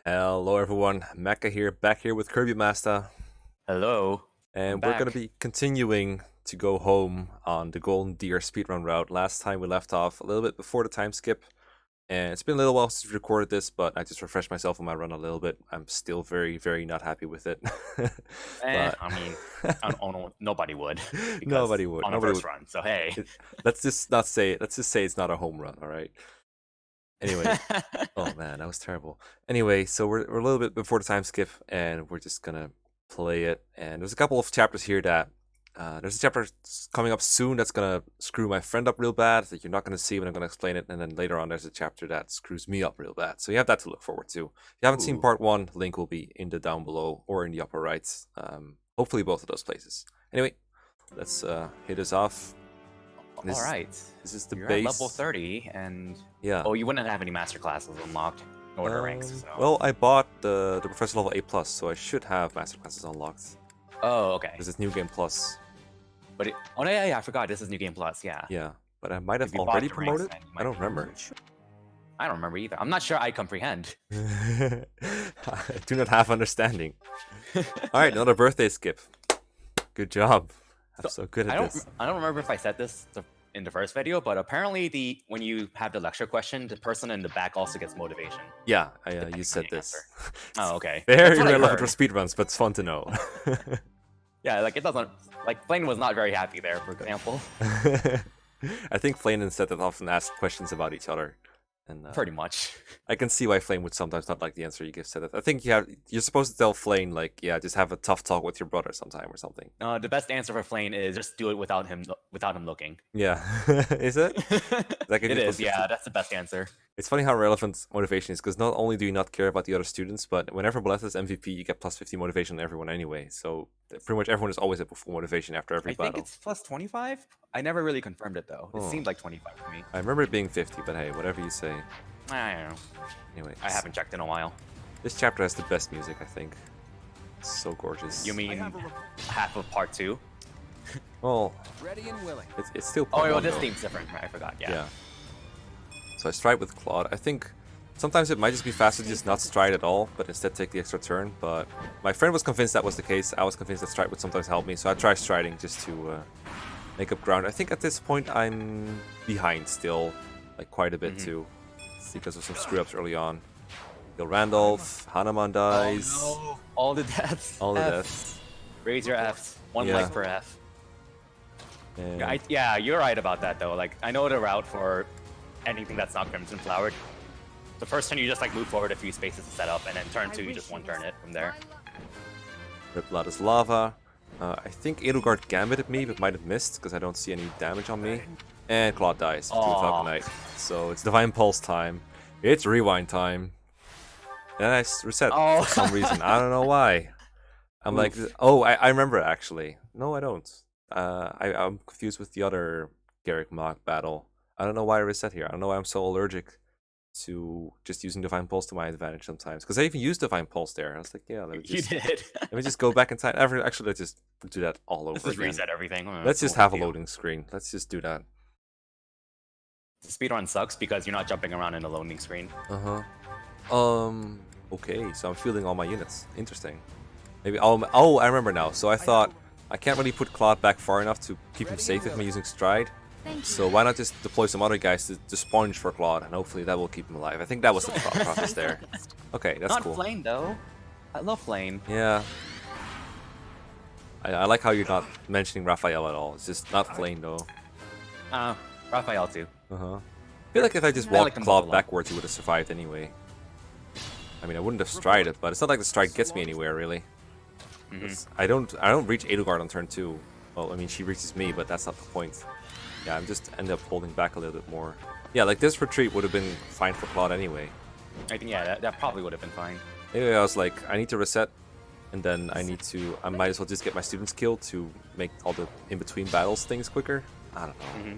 Hello everyone, Mekkah here, back here with kirbymastah, Hello, I'm and we're going to back. be continuing to go home on the Golden Deer speedrun route. Last time we left off a little bit before the time skip, and it's been a little while since we recorded this, but I just refreshed myself on my run a little bit. I'm still very, very not happy with it. But I mean, I don't know, nobody would because nobody would, on a nobody first would. run. So hey, Let's just not say it. Let's just say it's not a home run, all right? Anyway, oh man, that was terrible. Anyway, so we're a little bit before the time skip, and we're just gonna play it. And there's a couple of chapters here that there's a chapter coming up soon that's gonna screw my friend up real bad that you're not gonna see when I'm gonna explain it. And then later on, there's a chapter that screws me up real bad. So you have that to look forward to. If you haven't seen ooh, part one, link will be in the down below or in the upper right. Hopefully both of those places. Anyway, let's hit us off. all This right. this is the You're at level base. 30, and Yeah. oh, you wouldn't have any master classes unlocked or the ranks. So Well, I bought the Professor level A plus, so I should have master classes unlocked. oh, okay. This is New Game Plus. But oh yeah, I forgot this is New Game Plus. Yeah, Yeah, but I might have if you bought already the ranks, promoted. then you I might don't be remember. I don't remember either. I'm not sure I comprehend. I do not have understanding. All right, another birthday skip. Good job. I'm So so good I at don't this. I don't remember if I said this in the first video, but apparently when you have the lecture question, the person in the back also gets motivation. Yeah, you Depending on said the this. answer. Oh, okay. That's Very what I relevant for heard. speedruns, but it's fun to know. Yeah, like it doesn't like Blaine was not very happy there, for example. I think Flane and Seth often ask questions about each other, and Pretty much. I can see why Flame would sometimes not like the answer you give Seth. I think you're supposed to tell Flame like, yeah, just have a tough talk with your brother sometime or something. The best answer for Blaine is just do it without him looking. Yeah, is it? That give It you plus is, 50. yeah, that's the best answer. It's funny how relevant motivation is because not only do you not care about the other students, but whenever Bleth is MVP, you get plus 50 motivation on everyone anyway. So pretty much everyone is always at full motivation after every I think battle. it's plus 25. I never really confirmed it though. It Oh, seemed like 25 to me. I remember it being 50, but hey, whatever you say. I don't know. Anyway, I haven't checked in a while. this chapter has the best music, I think. It's so gorgeous. You mean half of part 2? Well, Ready and willing. it's still Oh, part well, one, this though. theme's different. I forgot. Yeah. Yeah. So I stride with Claude. I think sometimes it might just be faster to just not stride at all, but instead take the extra turn. But my friend was convinced that was the case. I was convinced that stride would sometimes help me, so I try striding just to make up ground. I think at this point I'm behind still, like quite a bit too, because of some screw-ups early on. Kill Randolph, Hanuman dies, Oh no! All the deaths. all the F. deaths. Raise your Fs. One Yeah. life per F. And Yeah, you're right about that though. Like I know the route for anything that's not Crimson Flowered. The first turn you just like move forward a few spaces to set up, and then turn 2 you just one turn it from there. Rip Blood is lava. I think Edelgard gambited me, but might have missed because I don't see any damage on me. And Claude dies to a Falcon Knight. So it's Divine Pulse time. It's rewind time. And I reset Oh. for some reason. I don't know why. I'm like, Oof. oh, I remember actually. No, I don't. I'm confused with the other Garreg Mach battle. I don't know why I reset here. I don't know why I'm so allergic to just using Divine Pulse to my advantage sometimes. Because I even used Divine Pulse there. I was like, yeah, let me You just, did. let me just go back in time. Actually, let's just do that all over Let's just again. reset everything. Let's just No have a big deal. loading screen. Let's just do that. The speedrun sucks because you're not jumping around in the loading screen. Okay, so I'm fielding all my units. Interesting. Maybe, oh, I remember now. So I thought, I can't really put Claude back far enough to keep him safe with me using Stride. So why not just deploy some other guys to sponge for Claude, and hopefully that will keep him alive. I think that was the thought process there. Okay, that's Not cool. Flame though. I love Flame. Yeah. I like how you're not mentioning Raphael at all. It's just not Flame though. Raphael too. I feel like if I just I like walked them both a Claude lot. backwards, he would have survived anyway. I mean, I wouldn't have strided, but it's not like the stride gets me anywhere really. I don't reach Edelgard on turn 2. Well, I mean, she reaches me, but that's not the point. Yeah, I'm just end up holding back a little bit more. Yeah, like this retreat would have been fine for Claude anyway. I think yeah, that probably would have been fine. Anyway, I was like, I need to reset, and then I might as well just get my students killed to make all the in-between battles things quicker. I don't know.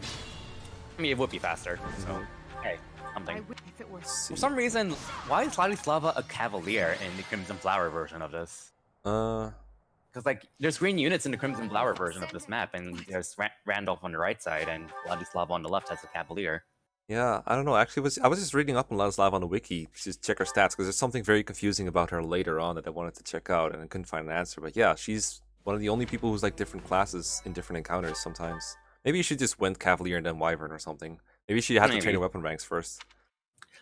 I mean, it would be faster. So hey, something. If it were Let's For see. some reason, why is Ladislava a Cavalier in the Crimson Flower version of this? Because like, there's green units in the Crimson Flower version of this map, and there's Randolph on the right side, and Ladislava on the left has a Cavalier. Yeah, I don't know. Actually, I was just reading up on Ladislav on the wiki to just check her stats because there's something very confusing about her later on that I wanted to check out and I couldn't find an answer. But yeah, she's one of the only people who's like different classes in different encounters sometimes. Maybe she just went Cavalier and then Wyvern or something. Maybe she had to train Maybe. her weapon ranks first.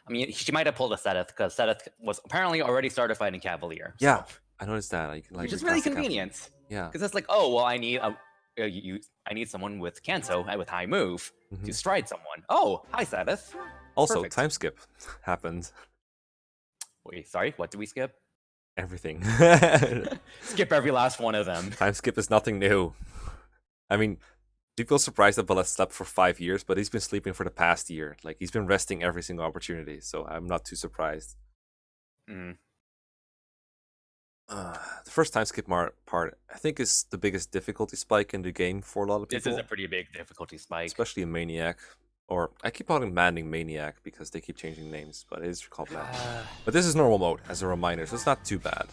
I mean, she might have pulled a Seth because Seth was apparently already started fighting Cavalier. Yeah, So. I noticed that. You can like Which is really reclass the Cavalier. convenient. Yeah. Because it's like, oh well, I need I need someone with Kanto with high move to stride someone. Oh, hi Sabbath. Also, Perfect. time skip happened. Wait, sorry, what did we skip? Everything. Skip every last one of them. Time skip is nothing new. I mean, people are surprised that Bala slept for 5 years, but he's been sleeping for the past year. Like he's been resting every single opportunity, so I'm not too surprised. Mm. The first time skip part, I think, is the biggest difficulty spike in the game for a lot of people. This is a pretty big difficulty spike. Especially in Maniac. Or, I keep calling Manning Maniac because they keep changing names, but it is called Manning. But this is normal mode, as a reminder, so it's not too bad.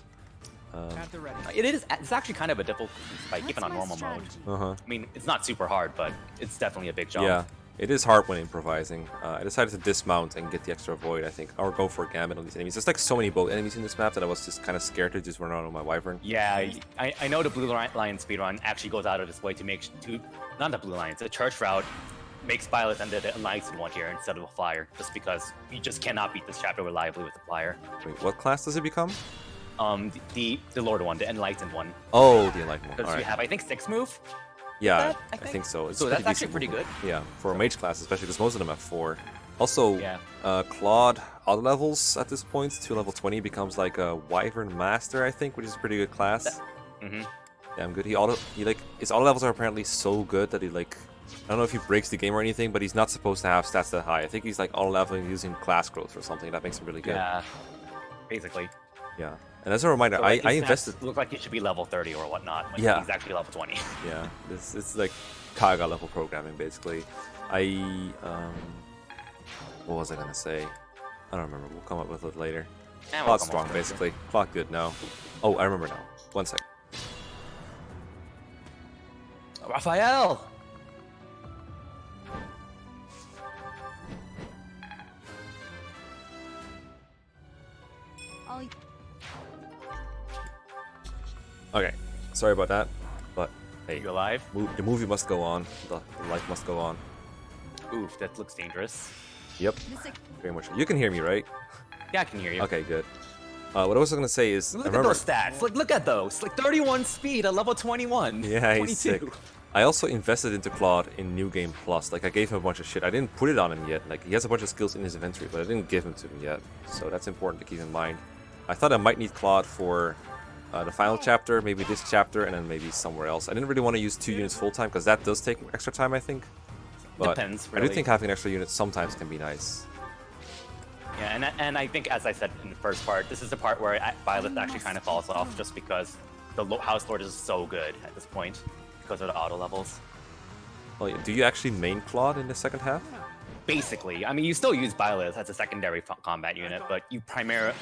It's actually kind of a difficult spike, even on normal mode. Uh-huh. I mean, it's not super hard, but it's definitely a big jump. Yeah, it is hard when improvising. I decided to dismount and get the extra void, I think, or go for a gambit on these enemies. There's like so many boat enemies in this map that I was just kind of scared to just run out on my Wyvern. Yeah, I know the Blue Lion speedrun actually goes out of its way to make not the Blue Lion, it's a church route, makes Violet and the Enlightened one here instead of a flyer, just because you just cannot beat this chapter reliably with a flyer. Wait, what class does it become? The Lord one, the Enlightened one. Oh, the Enlightened one. Because you have, I think, 6 move. Yeah, that, I think so. It's so that's actually decent pretty movement. good. Yeah, for a mage class, especially because most of them have 4. Also, Yeah. Claude auto levels at this point to level 20 becomes like a Wyvern Master, I think, which is a pretty good class. Damn good. His auto levels are apparently so good that he like, I don't know if he breaks the game or anything, but he's not supposed to have stats that high. I think he's like auto leveling using class growth or something. That makes him really good. Yeah, basically. Yeah. And as a reminder, So, like, I his stats invested. Look like he should be level 30 or whatnot. When Yeah. He's actually level 20. Yeah, it's like Kaga level programming basically. What was I gonna say? I don't remember. We'll come up with it later. And we'll Claude's come strong up with it. basically. Claude good now. Oh, I remember now. 1 sec. Raphael! Okay, sorry about that, but hey, You alive? the movie must go on. The life must go on. Oof, that looks dangerous. Yep, very much. You can hear me, right? Yeah, I can hear you. Okay, good. What I was gonna say is, Look I at remember. those stats. Look at those. Like 31 speed at level 21. Yeah, he's 22. sick. I also invested into Claude in New Game Plus. Like, I gave him a bunch of shit. I didn't put it on him yet. Like, he has a bunch of skills in his inventory, but I didn't give them to him yet. So that's important to keep in mind. I thought I might need Claude for the final chapter, maybe this chapter, and then maybe somewhere else. I didn't really want to use 2 units full time, because that does take extra time, I think. But Depends, I do really. think having an extra unit sometimes can be nice. Yeah, and I think, as I said in the first part, this is the part where Violet actually kind of falls off, just because the House Lord is so good at this point, because of the auto levels. Well, do you actually main Claude in the second half? Basically, I mean, you still use Violet as a secondary combat unit, but you primarily,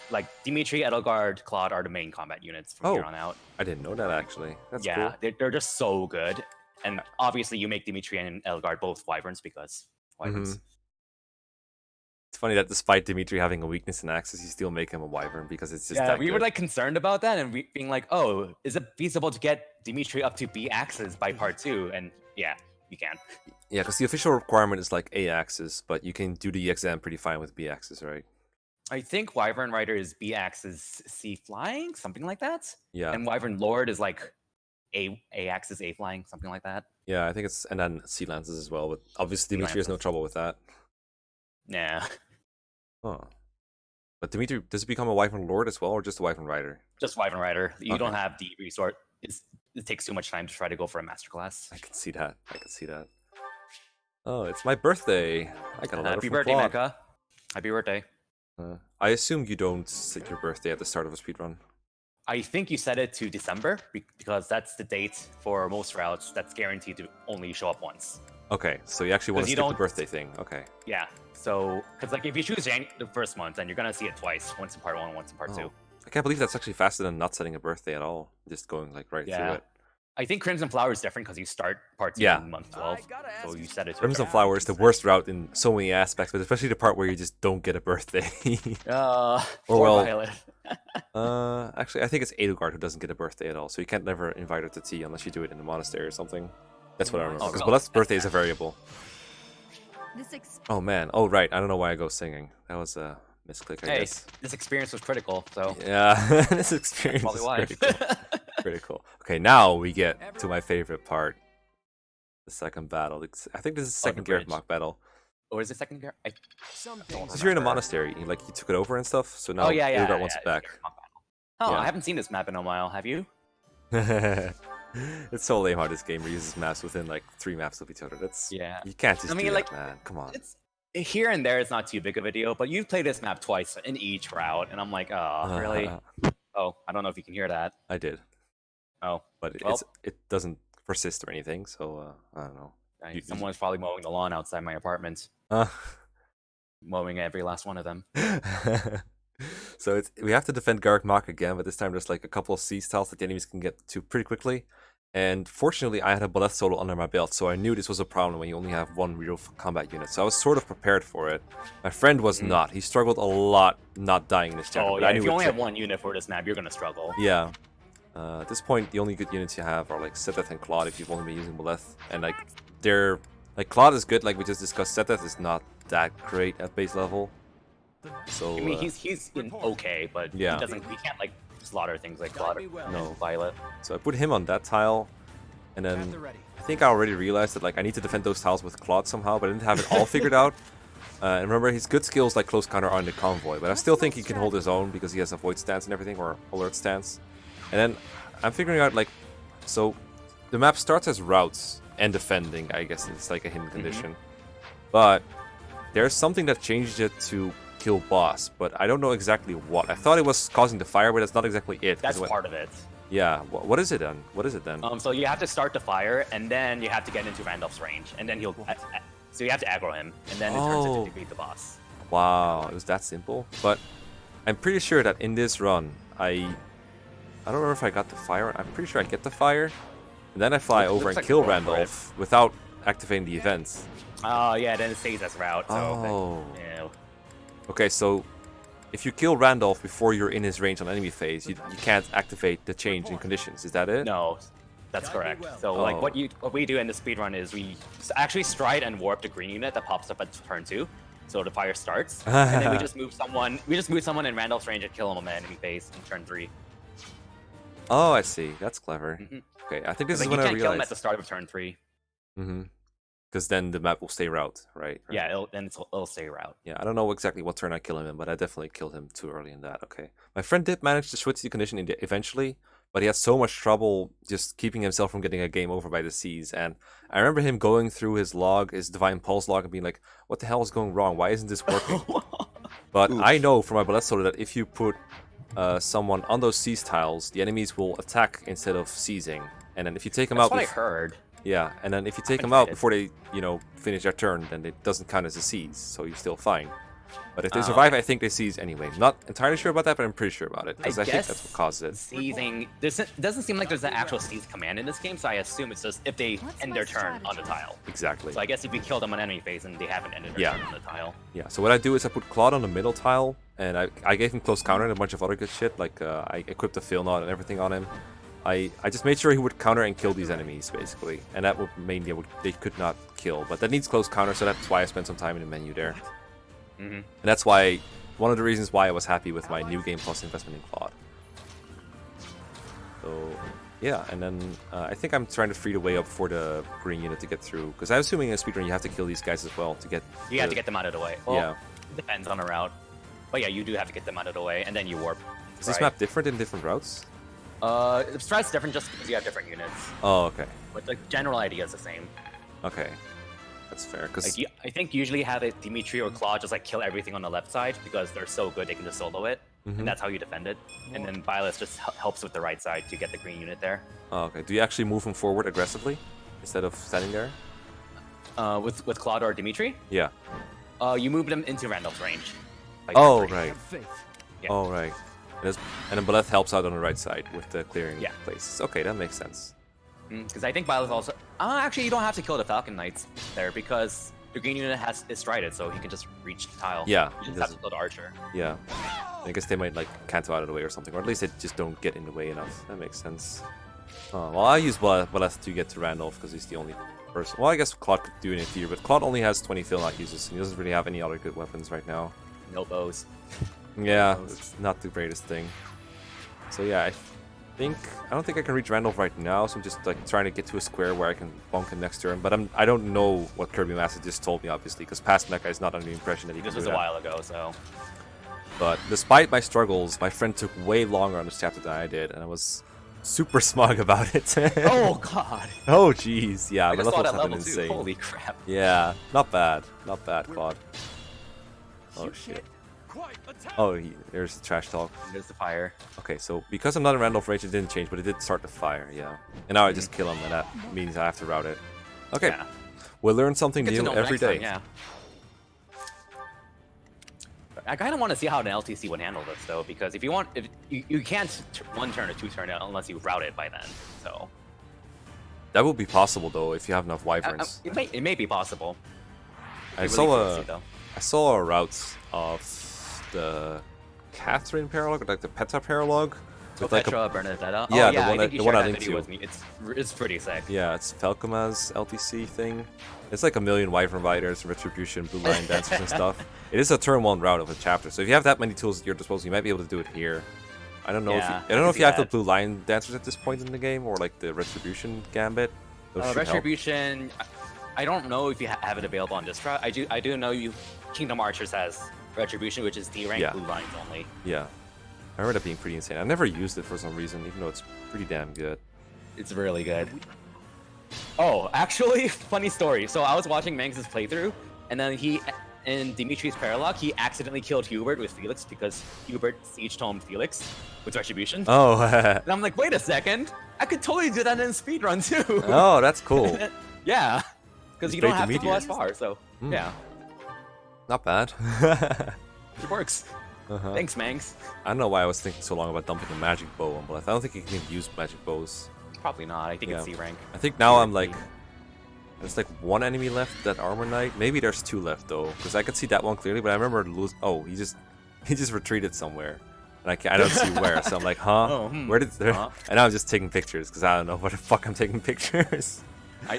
like, Dimitri, Edelgard, Claude are the main combat units from here on out. I didn't know that, actually. That's Yeah, cool. they're just so good. And obviously, you make Dimitri and Edelgard both Wyverns because Wyverns. It's funny that despite Dimitri having a weakness in Axis, you still make him a Wyvern because it's just Yeah, that we good. were like concerned about that and being like, oh, is it feasible to get Dimitri up to B axis by part 2? And yeah, you can. Yeah, because the official requirement is like A axis, but you can do the exam pretty fine with B axis, right? I think Wyvern Rider is B axis C flying, something like that. Yeah. And Wyvern Lord is like A axis A flying, something like that. Yeah, I think it's, and then C lances as well, but obviously Dimitri has no trouble with that. Nah. Huh. But Dimitri, does it become a Wyvern Lord as well, or just a Wyvern Rider? Just Wyvern Rider. You Okay. don't have the resort. It takes too much time to try to go for a masterclass. I can see that. I can see that. Oh, it's my birthday. I got a letter Happy from birthday, Claude. Mekkah. Happy birthday. I assume you don't set your birthday at the start of a speedrun. I think you set it to December because that's the date for most routes that's guaranteed to only show up once. Okay, so you actually want to 'Cause you skip the don't- birthday thing. Okay. Yeah. So, because like if you choose the first month, then you're gonna see it twice. Once in part 1, once in part 2. I can't believe that's actually faster than not setting a birthday at all. Just going like right Yeah. through it. I think Crimson Flower is different because you start part 2 Yeah. in month 12, so you set it to Crimson a Flower is the worst route in so many aspects, but especially the part where you just don't get a birthday. Or for well, Violet. actually, I think it's Edelgard who doesn't get a birthday at all, so you can't never invite her to tea unless you do it in the monastery or something. That's what I remember. Oh, Because really? Blood's birthday That's is a variable. Oh man. Oh right. I don't know why I go singing. That was a misclick, I Hey, guess. this experience was critical, so Yeah, this experience probably is why. critical. Critical. Okay, now we get to my favorite part. The second battle. I think this is the second Garreg bridge. Mach battle. Or is it second gear? I don't Since you're in a remember. monastery, like you took it over and stuff, so now Oh yeah, yeah, Edelgard wants yeah, it back. it's Garreg Mach battle. Oh, Yeah. I haven't seen this map in a while. Have you? It's so lame how this game reuses maps within like 3 maps of each other. That's Yeah. You can't just I mean, do like, that, man. Come on. It's here and there. It's not too big of a deal, but you've played this map twice in each route, and I'm like, oh, really? Oh, I don't know if you can hear that. I did, Oh, but well. it doesn't persist or anything, so I don't know. Someone's probably mowing the lawn outside my apartment. Mowing every last one of them. So we have to defend Garreg Mach again, but this time there's like a couple of siege tiles that the enemies can get to pretty quickly. And fortunately, I had a bullet solo under my belt, so I knew this was a problem when you only have one real combat unit. So I was sort of prepared for it. My friend was not. He struggled a lot not dying in this chapter. Oh but yeah, I knew if you only it have one unit for this map, you're gonna struggle. Yeah. At this point, the only good units you have are like Setheth and Claude if you've only been using Boleth. And like they're like Claude is good, like we just discussed. Setheth is not that great at base level. So I mean, he's okay, but yeah. he can't like slaughter things like Claude. No. Violet. So I put him on that tile, and then I think I already realized that like I need to defend those tiles with Claude somehow, but I didn't have it all figured out. And remember, his good skills like close counter are in the convoy, but I still think he can hold his own because he has a void stance and everything, or alert stance. And then I'm figuring out like, so the map starts as routes and defending, I guess it's like a hidden condition. But there's something that changes it to kill boss, but I don't know exactly what. I thought it was causing the fire, but that's not exactly it. That's part of it. Yeah, what is it then? What is it then? So you have to start the fire, and then you have to get into Randolph's range, and then he'll. So you have to aggro him, and then it turns into defeat the boss. Wow, it was that simple. But I'm pretty sure that in this run, I don't remember if I got the fire. I'm pretty sure I get the fire, and then I fly over and kill Randolph without activating the events. Oh yeah, then it stays as route. So oh. Yeah. Okay, so if you kill Randolph before you're in his range on enemy phase, you can't activate the change in conditions. Is that it? No, that's correct. So like what we do in the speedrun is we actually stride and warp the green unit that pops up at turn 2. So the fire starts, and then we just move someone. We just move someone in Randolph's range and kill him on the enemy phase in turn 3. Oh, I see. That's clever. Okay, I think this is when I realized. You can't kill him at the start of turn 3. Because then the map will stay route, right? Yeah, it'll stay route. Yeah, I don't know exactly what turn I kill him in, but I definitely killed him too early in that. Okay, my friend did manage to switch the condition eventually, but he had so much trouble just keeping himself from getting a game over by the seas. And I remember him going through his log, his Divine Pulse log, and being like, "What the hell is going wrong? Why isn't this working?" But I know from my bullet solo that if you put someone on those seize tiles, the enemies will attack instead of seizing. And then if you take them out, that's what I heard. Yeah, and then if you take them out before they, finish their turn, then it doesn't count as a seize, so you're still fine. But if they survive, I think they seize anyway. Not entirely sure about that, but I'm pretty sure about it, because I think that's what causes it. Seizing, doesn't seem like there's an actual seize command in this game, so I assume it's just if they end their turn on the tile. Exactly. So I guess if you kill them on enemy phase and they haven't ended their turn on the tile. Yeah, so what I do is I put Claude on the middle tile, and I gave him close counter and a bunch of other good shit, like I equipped a Fail Knot and everything on him. I just made sure he would counter and kill these enemies, basically. And that would mainly they could not kill. But that needs close counter, so that's why I spent some time in the menu there. And that's why, one of the reasons why I was happy with my New Game Plus investment in Claude. So, yeah, and then I think I'm trying to free the way up for the green unit to get through. Because I'm assuming in a speedrun you have to kill these guys as well to get... You have to get them out of the way. Well, it depends on the route. But yeah, you do have to get them out of the way, and then you warp. Is this map different in different routes? The strat's different just because you have different units. Oh, okay. But the general idea is the same. Okay. That's fair, because... Like, I think usually have it Dimitri or Claude just like kill everything on the left side because they're so good they can just solo it. And that's how you defend it. And then Violet just helps with the right side to get the green unit there. Oh, okay. Do you actually move him forward aggressively instead of standing there? With Claude or Dimitri? Yeah. You move them into Randolph's range. Oh, right. Yeah. Oh, right. And then Beleth helps out on the right side with the clearing places. Okay, that makes sense. Because I think Byleth also. Actually, you don't have to kill the Falcon Knights there because the green unit is strided, so he can just reach the tile. Yeah, You just have to kill the archer. Yeah. I guess they might like cancel out of the way or something, or at least they just don't get in the way enough. That makes sense. Well, I use Byleth to get to Randolph because he's the only person. Well, I guess Claude could do it in theory, but Claude only has 20 Philnot uses, and he doesn't really have any other good weapons right now. No bows. Yeah, it's not the greatest thing. So yeah, I don't think I can reach Randolph right now, so I'm just like trying to get to a square where I can bonk him next turn. But I don't know what Kirbymastah just told me, obviously, because past Mekkah is not under the impression that he This can was do a that. while ago, so. But despite my struggles, my friend took way longer on this chapter than I did, and I was super smug about it. Oh god. Oh jeez, yeah, I my just saw levels that have been level too. insane. Holy crap. Yeah, not bad, Claude. Oh shit. Oh, there's the trash talk. There's the fire. Okay, so because I'm not in Randolph range, it didn't change, but it did start the fire, yeah. And now I just kill him, and that means I have to route it. Okay, Yeah. we'll learn something Get to new know every next time, day. yeah. I kind of want to see how an LTC would handle this though, because if you can't one turn or two turn it unless you route it by then. So That would be possible though if you have enough wyverns. it may be possible. I It'd be really saw cool to a see, though. I saw a route of the Catherine paralog, or like the Petra paralog. Oh, With like Petra, Bernadetta. Yeah, oh, the yeah, one I think that- you the one shared I that linked video to. with me. It's pretty sick. Yeah, it's Falcoma's LTC thing. It's like a million Wyvern Riders, Retribution, Blue Line Dancers and stuff. It is a turn 1 route of a chapter, so if you have that many tools at your disposal, you might be able to do it here. I don't know Yeah, if you, I don't know I if can you have see the Blue Line Dancers at this point in the game, or like the Retribution Gambit. Those should help. Retribution. I don't know if you have it available on this route. I do know Kingdom Archers has Retribution, which is D rank Yeah. blue lines only. Yeah. I remember that being pretty insane. I never used it for some reason, even though it's pretty damn good. It's really good. Oh, actually, funny story. So I was watching Mangs' playthrough, and then in Dimitri's Paralog, he accidentally killed Hubert with Felix because Hubert sieged home Felix with Retribution. Oh, And I'm like, wait a second, I could totally do that in Speedrun too. oh, that's cool. Yeah, because Just you don't bait the have to go meteor. as far, so Hmm. yeah, Not bad. it works. Uh-huh. Thanks, Mangs. I don't know why I was thinking so long about dumping a magic bow on Bleth. I don't think you can even use magic bows. Probably not. I think it's Yeah. C rank. I think now Yeah, I'm like, there's like one enemy left, that Armor Knight. Maybe there's 2 left though, because I could see that one clearly, but I remember oh, he just retreated somewhere, and I don't see where. So I'm like, huh? Oh, Where did? huh? And now I'm just taking pictures because I don't know where the fuck I'm taking pictures.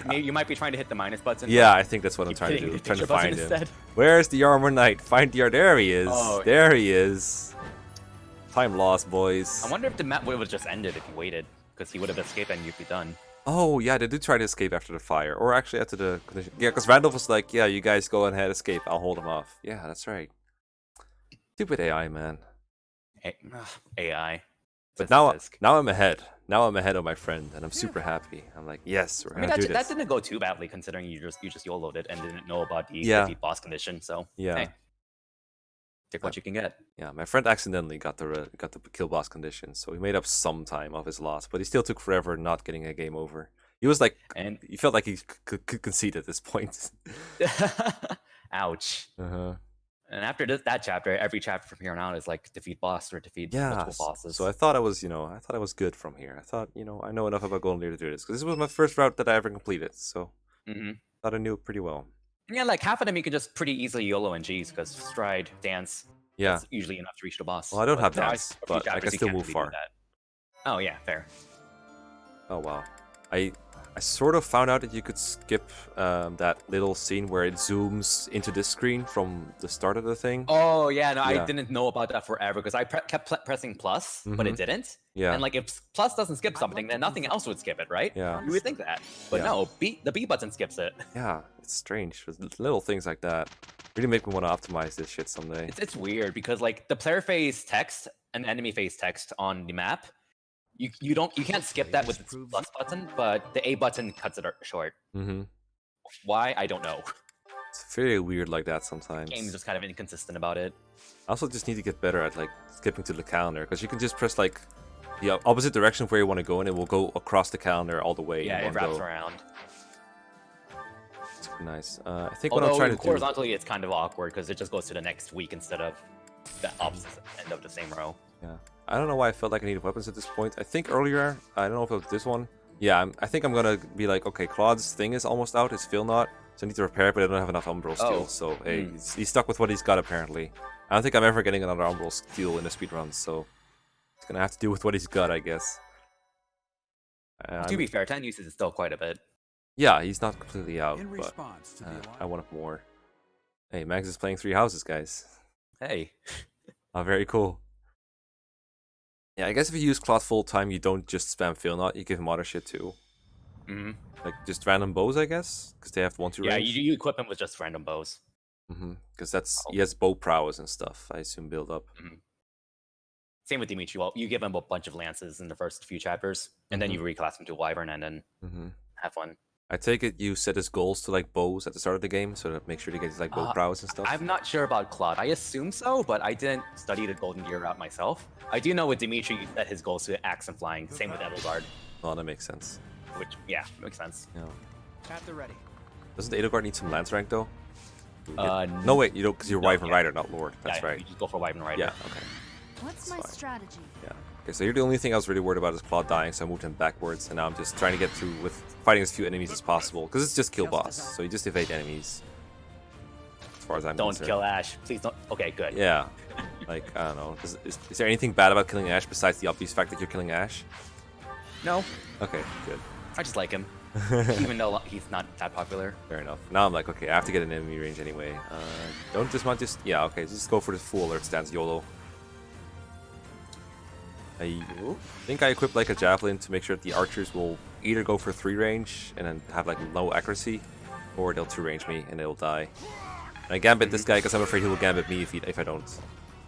Maybe you might be trying to hit the minus button. Yeah, I think that's what I'm Keep trying to hitting do. the Trying to picture button find him. instead. Where's the Armor Knight? Find the There he is. Oh. There he is. Time lost, boys. I wonder if the map would have just ended if you waited, because he would have escaped and you'd be done. Oh, yeah, they did try to escape after the fire. Or actually after the condition. Yeah, because Randolph was like, yeah, you guys go ahead, escape. I'll hold him off. Yeah, that's right. Stupid AI, man. AI. But Says now, Fisk. now I'm ahead. Now I'm ahead of my friend, and I'm super happy. I'm like, yes, we're I mean, gonna do that this. didn't go too badly considering you just YOLO'd it and didn't know about the Yeah. defeat boss condition. So Yeah. hey, take what you can get. Yeah, my friend accidentally got the kill boss condition, so he made up some time of his loss, but he still took forever not getting a game over. He was like, And he felt like he could concede at this point. ouch. Uh-huh. And after that chapter, every chapter from here on out is like defeat boss or defeat Yeah, multiple bosses. so I thought I was good from here. I thought, I know enough about Golden Deer to do this, because this was my first route that I ever completed, so hmm thought I knew it pretty well. Yeah, like half of them you can just pretty easily YOLO and G's because stride, dance, Yeah, that's usually enough to reach the boss. well, I don't But have there are dance, a few but I chapters can you still can't move really do far. that. Oh yeah, fair. Oh wow. I sort of found out that you could skip that little scene where it zooms into this screen from the start of the thing. Oh yeah, no, Yeah. I didn't know about that forever because I kept pressing plus, but it didn't. Yeah. And like if plus doesn't skip something, then nothing else would skip it, right? Yeah. You would think that, but Yeah. no, the B button skips it. Yeah, it's strange. There's little things like that really make me want to optimize this shit someday. It's weird because like the player phase text and enemy phase text on the map, you can't skip that with the plus button, but the A button cuts it short. Mm-hmm. Why? I don't know. It's very weird like that sometimes. The game's just kind of inconsistent about it. I also just need to get better at like skipping to the calendar, because you can just press like the opposite direction of where you want to go, and it will go across the calendar all the way. Yeah, in it one wraps go. around. It's pretty nice. I think what Although I'm trying to do. horizontally, it's kind of awkward because it just goes to the next week instead of the opposite end of the same row. Yeah. I don't know why I felt like I needed weapons at this point. I think earlier, I don't know if it was this one, Yeah, I think I'm gonna be like, okay, Claude's thing is almost out, his Fill Knot, so I need to repair it, but I don't have enough Umbral Steel, so hey, he's stuck with what he's got apparently. I don't think I'm ever getting another Umbral Steel in the speedrun, so he's gonna have to do with what he's got, I guess. To be fair, 10 uses is still quite a bit. Yeah, he's not completely out, but I want it more. Hey, Max is playing 3 houses, guys. Hey. Oh, very cool. Yeah, I guess if you use Claude full time, you don't just spam Fill Knot, you give him other shit too. Like just random bows, I guess, because they have 1-2 range. Yeah, you equip him with just random bows. Because he has bow prowess and stuff, I assume, build up. Same with Dimitri. Well, you give him a bunch of lances in the first few chapters, and then you reclass him to Wyvern, and then have fun. I take it you set his goals to like bows at the start of the game, so to make sure to get his like bow prowess and stuff. I'm not sure about Claude. I assume so, but I didn't study the Golden Gear route myself. I do know with Dimitri that his goals to axe and flying. Same with Edelgard. Oh, that makes sense. Which, yeah, makes sense. Yeah. At the ready. Doesn't Edelgard need some lance rank though? No, wait, you don't, because you're Wyvern Rider, not Lord. That's right. You just go for Wyvern Rider. Yeah. Okay. What's my strategy? Yeah. Okay, so you're the only thing I was really worried about is Claude dying, so I moved him backwards, and now I'm just trying to get through with fighting as few enemies as possible, because it's just kill boss, so you just evade enemies. As far as I'm concerned. Don't kill Ash. Please don't. Okay, good. Yeah. Like, I don't know. Is there anything bad about killing Ash besides the obvious fact that you're killing Ash? No. Okay, good. I just like him. Even though he's not that popular. Fair enough. Now I'm like, okay, I have to get an enemy range anyway. Don't dismount, yeah, okay, just go for the full alert stance, YOLO. I think I equipped like a javelin to make sure that the archers will either go for 3 range and then have like low accuracy, or they'll 2 range me and they'll die. And I gambit this guy because I'm afraid he will gambit me if I don't.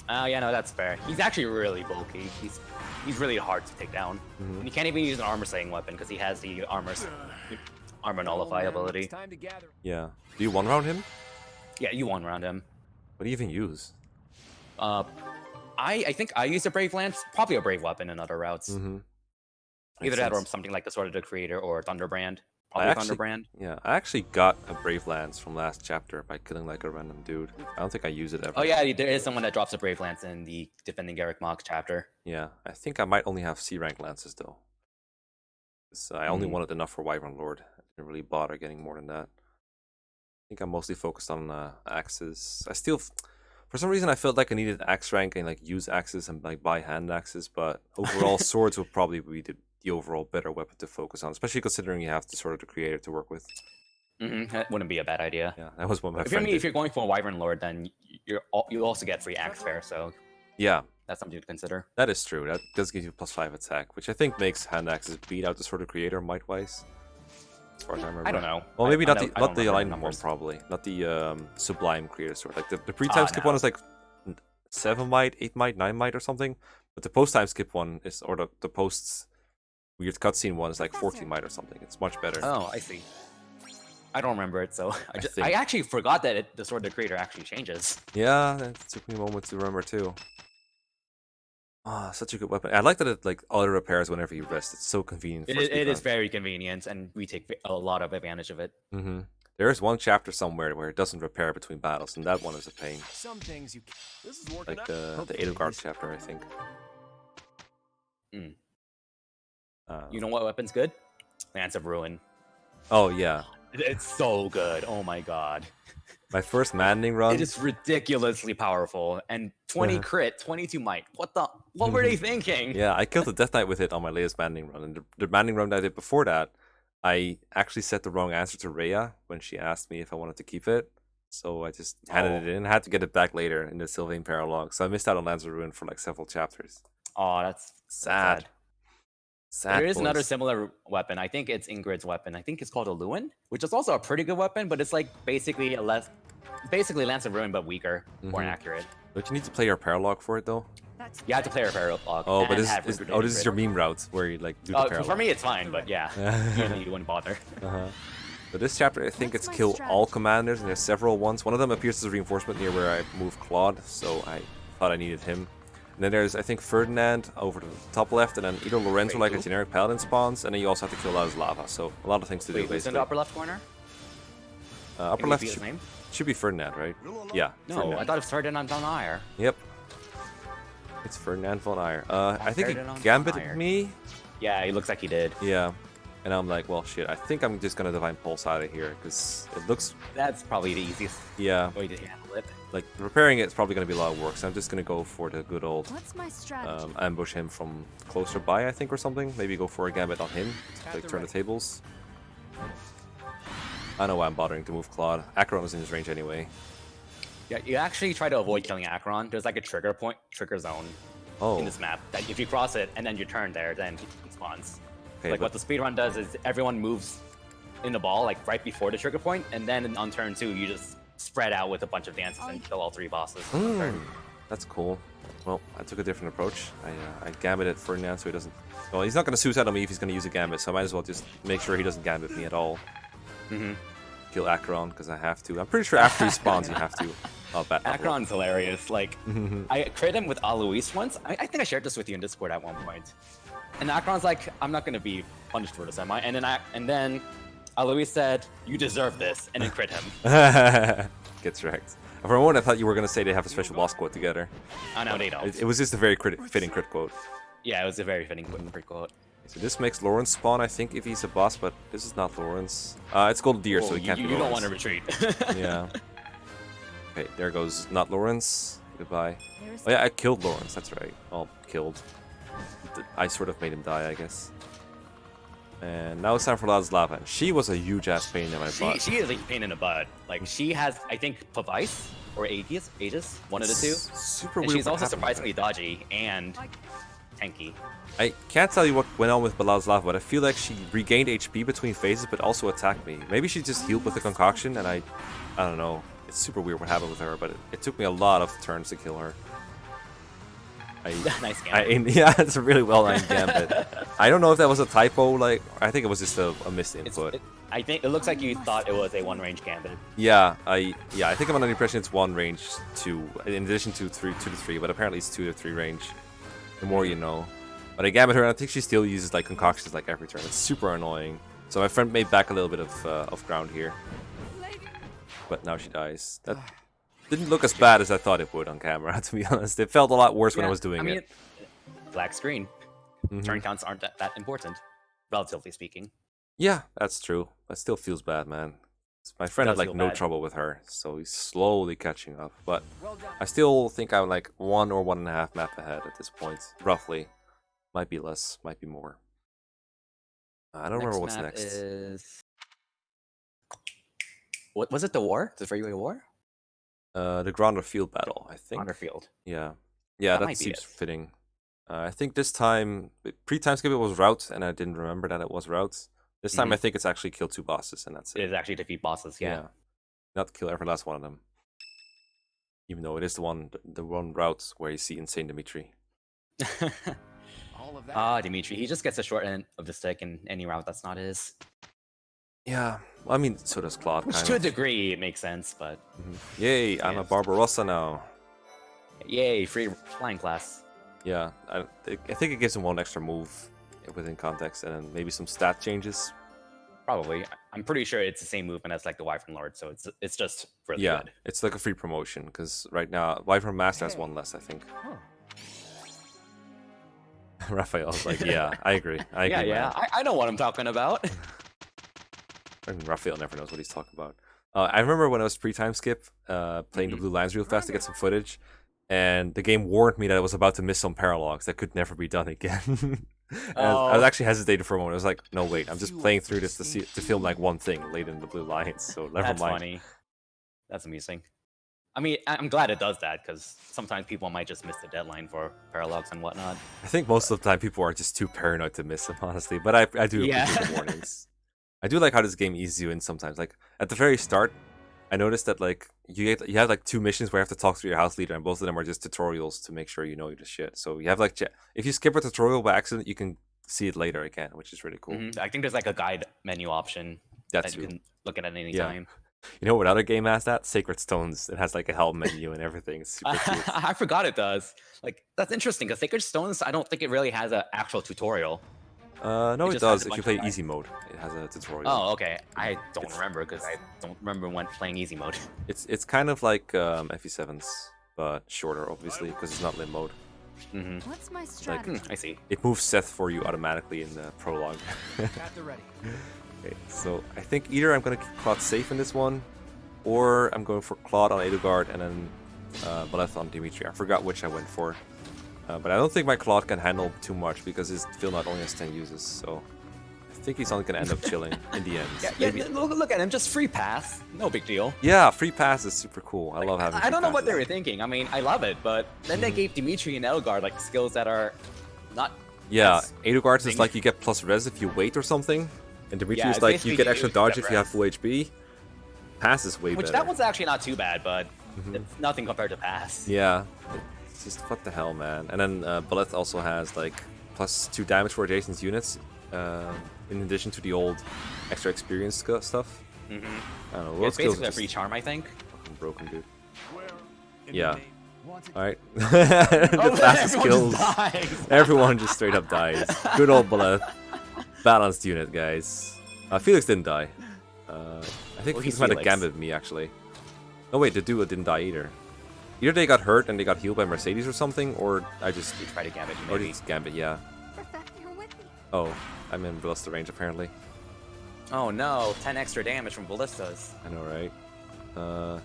Yeah, no, that's fair. He's actually really bulky. He's really hard to take down. And you can't even use an armor saying weapon because he has the armor nullify ability. Yeah. Do you one round him? Yeah, you one round him. What do you even use? I think I use a Brave Lance, probably a Brave Weapon in other routes. Either that or something like the Sword of the Creator or Thunderbrand. Probably Thunderbrand. Yeah, I actually got a Brave Lance from last chapter by killing like a random dude. I don't think I use it ever. Oh yeah, there is someone that drops a Brave Lance in the Defending Garreg Mach chapter. Yeah, I think I might only have C rank lances though. So I only wanted enough for Wyvern Lord. I didn't really bother getting more than that. I think I'm mostly focused on axes. I still, for some reason, I felt like I needed axe rank and like use axes and like buy hand axes. But overall, swords would probably be the overall better weapon to focus on, especially considering you have the Sword of the Creator to work with. That wouldn't be a bad idea. Yeah, that was what my friend did. If you're going for a Wyvern Lord, then you also get free axe fare. So yeah, that's something to consider. That is true. That does give you +5 attack, which I think makes hand axes beat out the Sword of the Creator might wise. As far as I remember. I don't know. Well, maybe not the alignment one, probably. Not the Sublime Creator Sword. Like the pre-time skip one is like 7 might, 8 might, 9 might or something. But the post-time skip one is, or the posts weird cutscene one is like 14 might or something. It's much better. Oh, I see. I don't remember it, so I actually forgot that the Sword of the Creator actually changes. Yeah, that took me a moment to remember too. Ah, such a good weapon. I like that it like auto repairs whenever you rest. It's so convenient. It is very convenient, and we take a lot of advantage of it. There is one chapter somewhere where it doesn't repair between battles, and that one is a pain. Some things you. This is working like the Edelgard chapter, I think. You know what weapon's good? Lance of Ruin. Oh yeah. It's so good. Oh my god. My first maddening run. It is ridiculously powerful. And 20 crit, 22 might. What were they thinking? Yeah, I killed the Death Knight with it on my latest maddening run. And the maddening run that I did before that, I actually set the wrong answer to Rhea when she asked me if I wanted to keep it. So I just handed it in. I had to get it back later in the Sylvain Paralog. So I missed out on Lance of Ruin for like several chapters. Oh, that's sad. There is another similar weapon. I think it's Ingrid's weapon. I think it's called a Lewin, which is also a pretty good weapon, but it's like basically basically Lance of Ruin, but weaker, more accurate. Don't you need to play your Paralog for it though? You have to play your Paralog. Oh, but this is your meme route where you like do the Paralog. For me, it's fine, but yeah, usually you wouldn't bother. But this chapter, I think it's kill all commanders, and there's several ones. One of them appears as a reinforcement near where I moved Claude, so I thought I needed him. And then there's, I think, Ferdinand over to the top left, and then either Lorenzo like a generic paladin spawns, and then you also have to kill out his lava. So a lot of things to do. Who's in the upper left corner? Upper left should be Ferdinand, right? Yeah. No, Ferdinand. I thought it was Ferdinand von Eyre. Yep. It's Ferdinand von Eyre. I think he gambited me. Yeah, he looks like he did. Yeah. And I'm like, well, shit, I think I'm just gonna Divine Pulse out of here, because it looks, That's probably the easiest yeah, way to handle it. like, repairing it's probably gonna be a lot of work, so I'm just gonna go for the good old What's my strategy? ambush him from closer by, I think, or something. Maybe go for a gambit on him, to, like, turn the tables. I don't know why I'm bothering to move Claude. Acheron is in his range anyway. Yeah, you actually try to avoid killing Acheron. There's like a trigger zone Oh, in this map that if you cross it and then you turn there, then he spawns. okay, Like but what the speedrun does is everyone moves in the ball like right before the trigger point, and then on turn 2 you just spread out with a bunch of dances and kill all 3 bosses. on turn. that's cool. Well, I took a different approach. I gambited Ferdinand so he doesn't... Well, he's not going to suicide on me if he's going to use a gambit, so I might as well just make sure he doesn't gambit me at all. Kill Acheron, because I have to. I'm pretty sure after he spawns you have to. Oh, bad. Acheron's hilarious. Like, I crit him with Alois once. I think I shared this with you in Discord at one point. And Acheron's like, I'm not going to be punished for this, am I? And then Alois said, you deserve this, and then crit him. Gets wrecked. For a moment, I thought you were going to say they have a special boss quote together. Oh, no, they don't. It was just a very fitting crit quote. Yeah, it was a very fitting crit quote. So this makes Lawrence spawn, I think, if he's a boss, but this is not Lawrence. It's Gold Deer, so he can't be You don't want Lawrence. to retreat. Yeah. Okay, there goes not Lawrence. Goodbye. There's Oh yeah, I killed Lawrence, that's right. Well, killed. I sort of made him die, I guess. And now it's time for Lava, and she was a huge ass pain in my butt. She is a pain in the butt. Like, she has, I think, Pavice or Aegis, one of the two. Super And weird. she's what also happened with surprisingly dodgy and tanky. I can't tell you what went on with Balal's Lava, but I feel like she regained HP between phases, but also attacked me. Maybe she just healed with the concoction, and I don't know. It's super weird what happened with her, but it took me a lot of turns to kill her. Nice game. Yeah, it's a really well aimed gambit. I don't know if that was a typo. Like, I think it was just a missed input. I think it looks like you thought it was a one-range gambit. Yeah, I think I'm under the impression it's 1 range 2, in addition to 2 to 3, but apparently it's 2 to 3 range. The more you know. But I gambit her, and I think she still uses like concoctions like every turn. It's super annoying. So my friend made back a little bit of ground here. But now she dies. That didn't look as bad as I thought it would on camera, to be honest. It felt a lot worse when I was doing it. Black screen. Turn counts aren't that important, relatively speaking. Yeah, that's true. But it still feels bad, man. My friend had like no trouble with her, so he's slowly catching up. But I still think I'm like 1 or 1.5 map ahead at this point, roughly. Might be less, might be more. I don't remember what's next. Is... What was it? The war? The Freeway War? The Grounder Field battle, I think. Grounder Field. Yeah, That that might be seems it. fitting. I think this time pre-time skip it was route, and I didn't remember that it was route. This time I think it's actually kill 2 bosses, and that's It it. is actually defeat bosses. Yeah. Not kill every last one of them. Even though it is the one route where you see Insane Dimitri. All of that. Dimitri. He just gets the short end of the stick in any route that's not his. Yeah, well, I mean, so does Claude. Which kind to a of. degree it makes sense, but Yay, I'm a Barbarossa now. yay, free flying class. Yeah, I think it gives him 1 extra move within context, and then maybe some stat changes. Probably. I'm pretty sure it's the same movement as like the Wyvern Lord, so it's just really Yeah, good. it's like a free promotion, because right now, Wyvern Master has 1 less, I think. Raphael's like, yeah, I agree. I agree, Yeah. man. I know what I'm talking about. And Raphael never knows what he's talking about. I remember when I was pre-time skip, playing the Blue Lines real fast to get some footage, and the game warned me that I was about to miss some paralogs that could never be done again. I was actually hesitating for a moment. I was like, no, wait, I'm just playing through this to film like one thing late in the Blue Lines, so never That's mind. funny. That's amusing. I mean, I'm glad it does that, because sometimes people might just miss the deadline for paralogs and whatnot. I think most of the time people are just too paranoid to miss them, honestly, but I do appreciate the warnings. I do like how this game eases you in sometimes. Like, at the very start, I noticed that like you have like 2 missions where you have to talk to your house leader, and both of them are just tutorials to make sure you know your shit. So you have like if you skip a tutorial by accident, you can see it later again, which is really cool. I think there's like a guide menu option That's that you true. can look at any Yeah. time. You know what other game has that? Sacred Stones. It has like a help menu and everything. It's super cute. I forgot it does. Like, that's interesting, because Sacred Stones, I don't think it really has an actual tutorial. No, It it just does. has a If you bunch play of easy mode, it has a tutorial. Oh, okay. I don't remember, because I don't remember when playing easy mode. It's kind of like FE7's, but shorter, obviously, because it's not limb mode. Mm-hmm. What's my Like, strategy? I see. it moves Seth for you automatically in the prologue. At the ready. Okay, so I think either I'm gonna keep Claude safe in this one, or I'm going for Claude on Edelgard and then Baleth on Dimitri. I forgot which I went for. But I don't think my Claude can handle too much because his fill not only has 10 uses, so I think he's only gonna end up chilling in the end. Yeah, look at him, just free pass. No big deal. Yeah, free pass is super cool. I love having I don't know what they free were thinking. I mean, I love it, but then they gave Dimitri and Elgar like skills that are not. Yeah, as Edelgard's is thing. like you get plus res if you wait or something, and Dimitri Yeah, is it's like basically you get you extra get dodge if you have res. full HP. Pass is way Which better. that one's actually not too bad, but it's nothing compared to pass. Yeah, it's just what the hell, man. And then Baleth also has like +2 damage for adjacent units, in addition to the old extra experience stuff. Mm-hmm. I don't know. It's World skills basically are a just free charm, I think. fucking broken, dude. In Yeah. the name- Wanted. All right. The fastest everyone kills. just dies. Everyone just straight up dies. Good old Baleth. Balanced unit, guys. Felix didn't die. I think Well, Felix he's might have Felix. gambit me, actually. No, wait, the duo didn't die either. Either they got hurt and they got healed by Mercedes or something, or I just... You try to gambit, Or maybe. just gambit, yeah. You're with me. Oh, I'm in Ballista range, apparently. Oh no, 10 extra damage from ballistas. I know, right?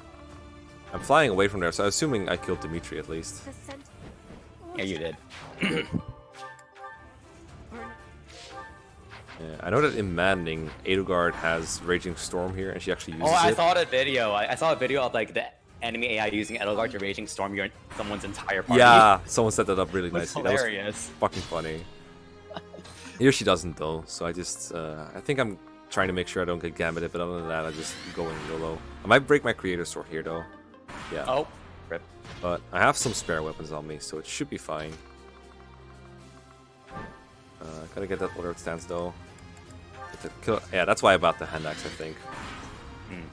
I'm flying away from there, so I'm assuming I killed Dimitri at least. The scent. Yeah, you did. Yeah, I know that in Manning, Edelgard has Raging Storm here, and she actually uses Oh, I it. saw a video. I saw a video of like the enemy AI using Edelgard to Raging Storm someone's entire party. Yeah, someone set that up really It was nicely. That was hilarious. fucking funny. Here she doesn't though, so I just I think I'm trying to make sure I don't get gambited, but other than that I just go in YOLO. I might break my creator sword here though. Yeah. Oh, rip. But I have some spare weapons on me, so it should be fine. Gotta get that Lord stance though. Yeah, that's why I bought the hand axe, I think.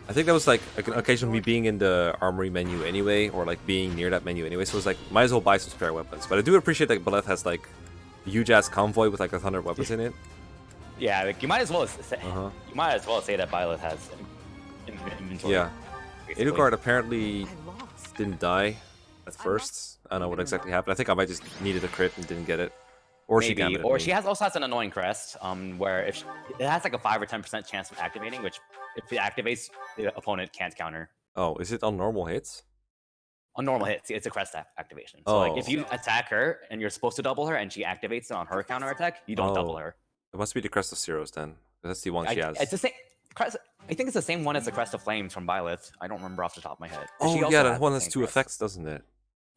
I think that was like an occasion of me being in the armory menu anyway, or like being near that menu anyway, so it was like, might as well buy some spare weapons. But I do appreciate that Baleth has like a huge ass convoy with like 100 weapons in it. Yeah, like, you might as well say, Uh-huh. you might as well say that Violet has inventory. Yeah. basically. Edelgard apparently I lost. didn't die at first. I don't know what exactly happened. I think I might just needed a crit and didn't get it. Or she Maybe, gambited or me. she also has an annoying crest, where if it has like a 5 or 10% chance of activating, which if it activates, the opponent can't counter. Oh, is it on normal hits? On normal hits, it's a crest activation. So like if Oh. you attack her and you're supposed to double her and she activates it on her counter attack, you don't double Oh. her. It must be the Crest of Zeros then. That's the one she has. It's the same. Crest, I think it's the same one as the Crest of Flames from Violet. I don't remember off the top of my head. But she Oh also yeah, has that one the has same 2 crest. effects, doesn't it?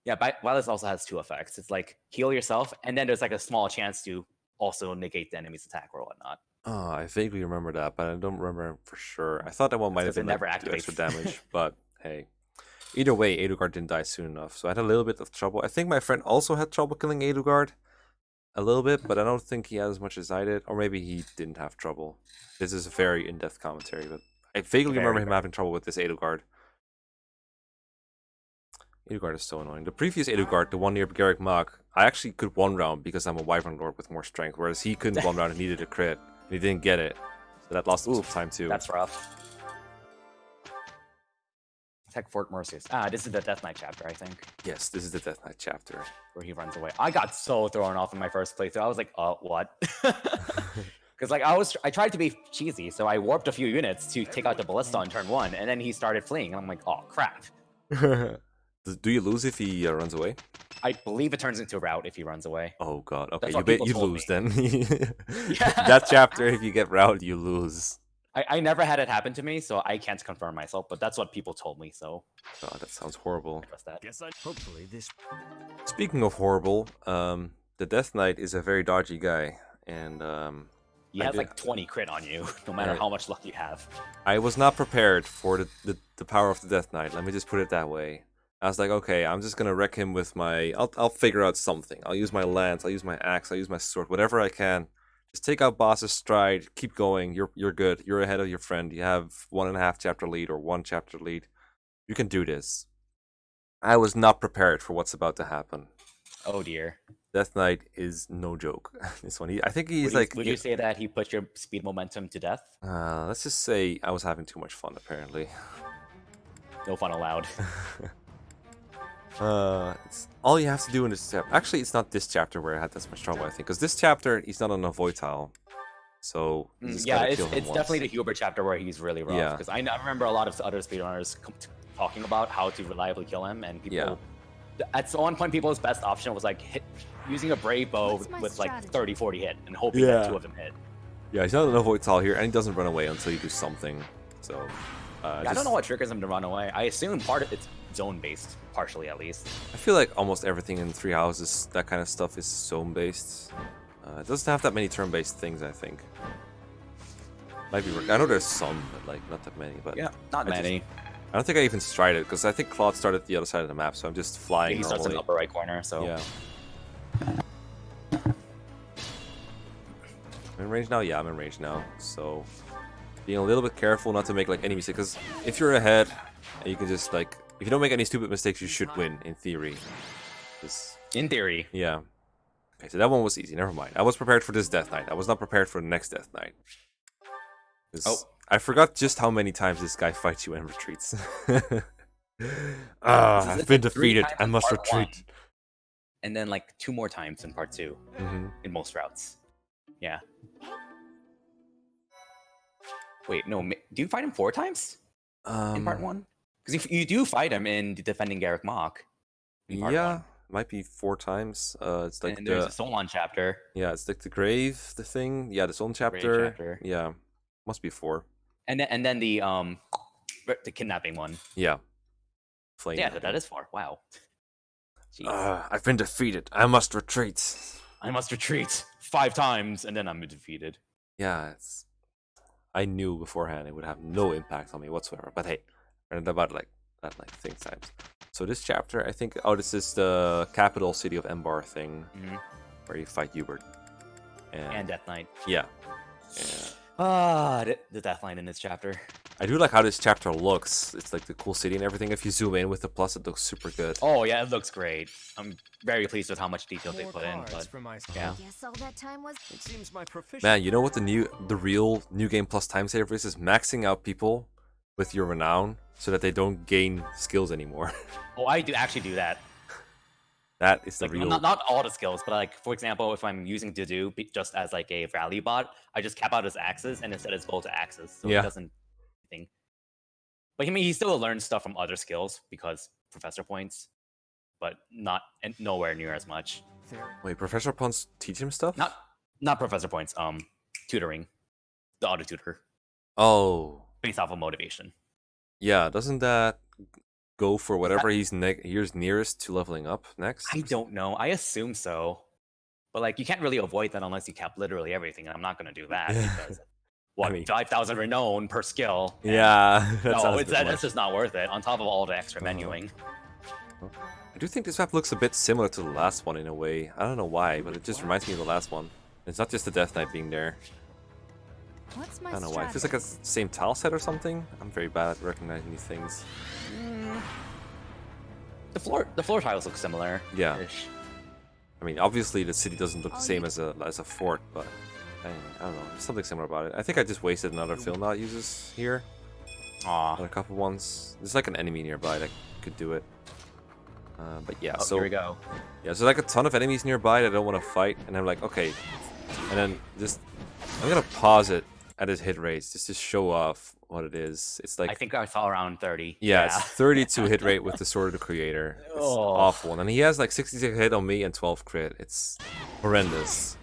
Yeah, Violet also has 2 effects. It's like heal yourself, and then there's like a small chance to also negate the enemy's attack or whatnot. Oh, I vaguely remember that, but I don't remember for sure. I thought that one might have because it been like, never do extra activates. damage, but hey. Either way, Edelgard didn't die soon enough, so I had a little bit of trouble. I think my friend also had trouble killing Edelgard. A little bit, but I don't think he had as much as I did. Or maybe he didn't have trouble. This is a very in-depth commentary, but I vaguely remember him having trouble with this Edelgard. Edelgard is so annoying. The previous Edelgard, the one near Garreg Mach, I actually could one round because I'm a Wyvern Lord with more strength, whereas he couldn't one round and needed a crit, and he didn't get it. So that lost him some time too. That's rough. Attack Fort Mercies. This is the Death Knight chapter, I think, Yes, this is the Death Knight chapter. where he runs away. I got so thrown off in my first playthrough. I was like, what? Because like I tried to be cheesy, so I warped a few units to take out the ballista on turn 1, and then he started fleeing. And I'm like, oh crap. Do you lose if he runs away? I believe it turns into a rout if he runs away. Oh god, okay, That's you what people you told lose me. then. Yeah. That chapter, if you get routed, you lose. I never had it happen to me, so I can't confirm myself, but that's what people told me, so God, that sounds horrible. I trust that. Guess I. Hopefully this. Speaking of horrible, the Death Knight is a very dodgy guy, and He I has did- like 20 crit on you, no matter Right. how much luck you have. I was not prepared for the power of the Death Knight. Let me just put it that way. I was like, okay, I'm just gonna wreck him with my. I'll figure out something. I'll use my lance. I'll use my axe. I'll use my sword. Whatever I can. Just take out bosses stride. Keep going. You're good. You're ahead of your friend. You have 1.5 chapter lead or 1 chapter lead. You can do this. I was not prepared for what's about to happen. Oh dear. Death Knight is no joke. This one, I think he's Would you say that he put your speed momentum to death? Let's just say I was having too much fun. Apparently. No fun allowed. It's all you have to do in this chapter. Actually, it's not this chapter where I had this much trouble, I think, because this chapter he's not on a void tile, so you just Yeah, gotta it's kill him definitely the once. Hubert chapter where he's really rough. Yeah. Because I remember a lot of other speedrunners talking about how to reliably kill him, and people. Yeah. At one point, people's best option was like using a brave bow What's my with like strategy? 30, 40 hit, and hoping that Yeah. 2 of them hit. Yeah, he's not on a void tile here, and he doesn't run away until you do something. So, I don't know what triggers him to run away. I assume part of it's zone based, partially at least. I feel like almost everything in Three Houses, that kind of stuff, is zone based. It doesn't have that many turn-based things, I think. Might be. I know there's some, but like not that many. But Yeah, not I many. I don't think I even tried it because I think Claude started the other side of the map, so I'm just flying He starts in normally. the upper right corner, so. Yeah. I'm in range now? Yeah, I'm in range now. So, being a little bit careful not to make like any mistake, because if you're ahead, and you can just like, if you don't make any stupid mistakes, you should win in theory. In theory. Yeah. Okay, so that one was easy. Never mind. I was prepared for this Death Knight. I was not prepared for the next Death Knight. Oh. I forgot just how many times this guy fights you and retreats. Ah, I've been defeated. I must retreat. And then like 2 more times in part 2 Mm-hmm. in most routes. Yeah. Wait, no. Do you fight him 4 times in part 1? Because if you do fight him in the defending Garreg Mach. in part Yeah, 1. might be 4 times. It's like And there's a Solon chapter. yeah, it's like the grave, the thing. Yeah, this own chapter. chapter. Yeah, must be 4. And then the kidnapping one. Yeah, flame. Yeah, that is 4. Wow. Jeez. I've been defeated. I must retreat. I must retreat 5 times and then I'm defeated. Yeah, I knew beforehand it would have no impact on me whatsoever. But hey, I read about like that like thing times. So this chapter, I think, this is the capital city of Enbarr thing, where you fight Hubert. And Death Knight. Yeah. The death line in this chapter. I do like how this chapter looks. It's like the cool city and everything. If you zoom in with the plus, it looks super good. Oh yeah, it looks great. I'm very pleased with how much detail they More put in. cards But for my yeah. Guess all that time was. It seems my proficiency. Man, you know what the real new game plus time saver is maxing out people with your renown so that they don't gain skills anymore. Oh, I do actually do that. That is the Like real. not all the skills, but like for example, if I'm using Dudu just as like a rally bot, I just cap out his axes and instead it's go to axes, so Yeah. he doesn't think. But I mean, he still learns stuff from other skills because professor points, but nowhere near as much. Wait, Professor Pons teach him stuff? Not professor points. Tutoring, the auto tutor Oh, based off of motivation. yeah. Doesn't that go for whatever he's nearest to leveling up next? I don't know. I assume so. But like you can't really avoid that unless you cap literally everything, and I'm not gonna do that because what, I mean- 5,000 renown per skill. and Yeah. that No, sounds a it's bit that's much. just not worth it. On top of all the extra Uh-huh. menuing. I do think this map looks a bit similar to the last one in a way. I don't know why, but it just reminds me of the last one. It's not just the Death Knight being there. What's my I don't know why. It feels like a same tile set or something. I'm very bad at recognizing these things. The floor tiles look similar. Yeah. I mean, obviously the city doesn't look the same as a fort, but I don't know. There's something similar about it. I think I just wasted another Philnot uses here. Aw. On a couple ones. There's like an enemy nearby that could do it. But yeah, Oh, so here we go. yeah, so like a ton of enemies nearby that I don't want to fight, and I'm like, okay, and then just I'm gonna pause it at its hit rates just to show off what it is. It's like I think I saw around 30. yeah, it's 32 hit rate with the Sword of the Creator. It's Oh. awful, and he has like 66 hit on me and 12 crit. It's horrendous.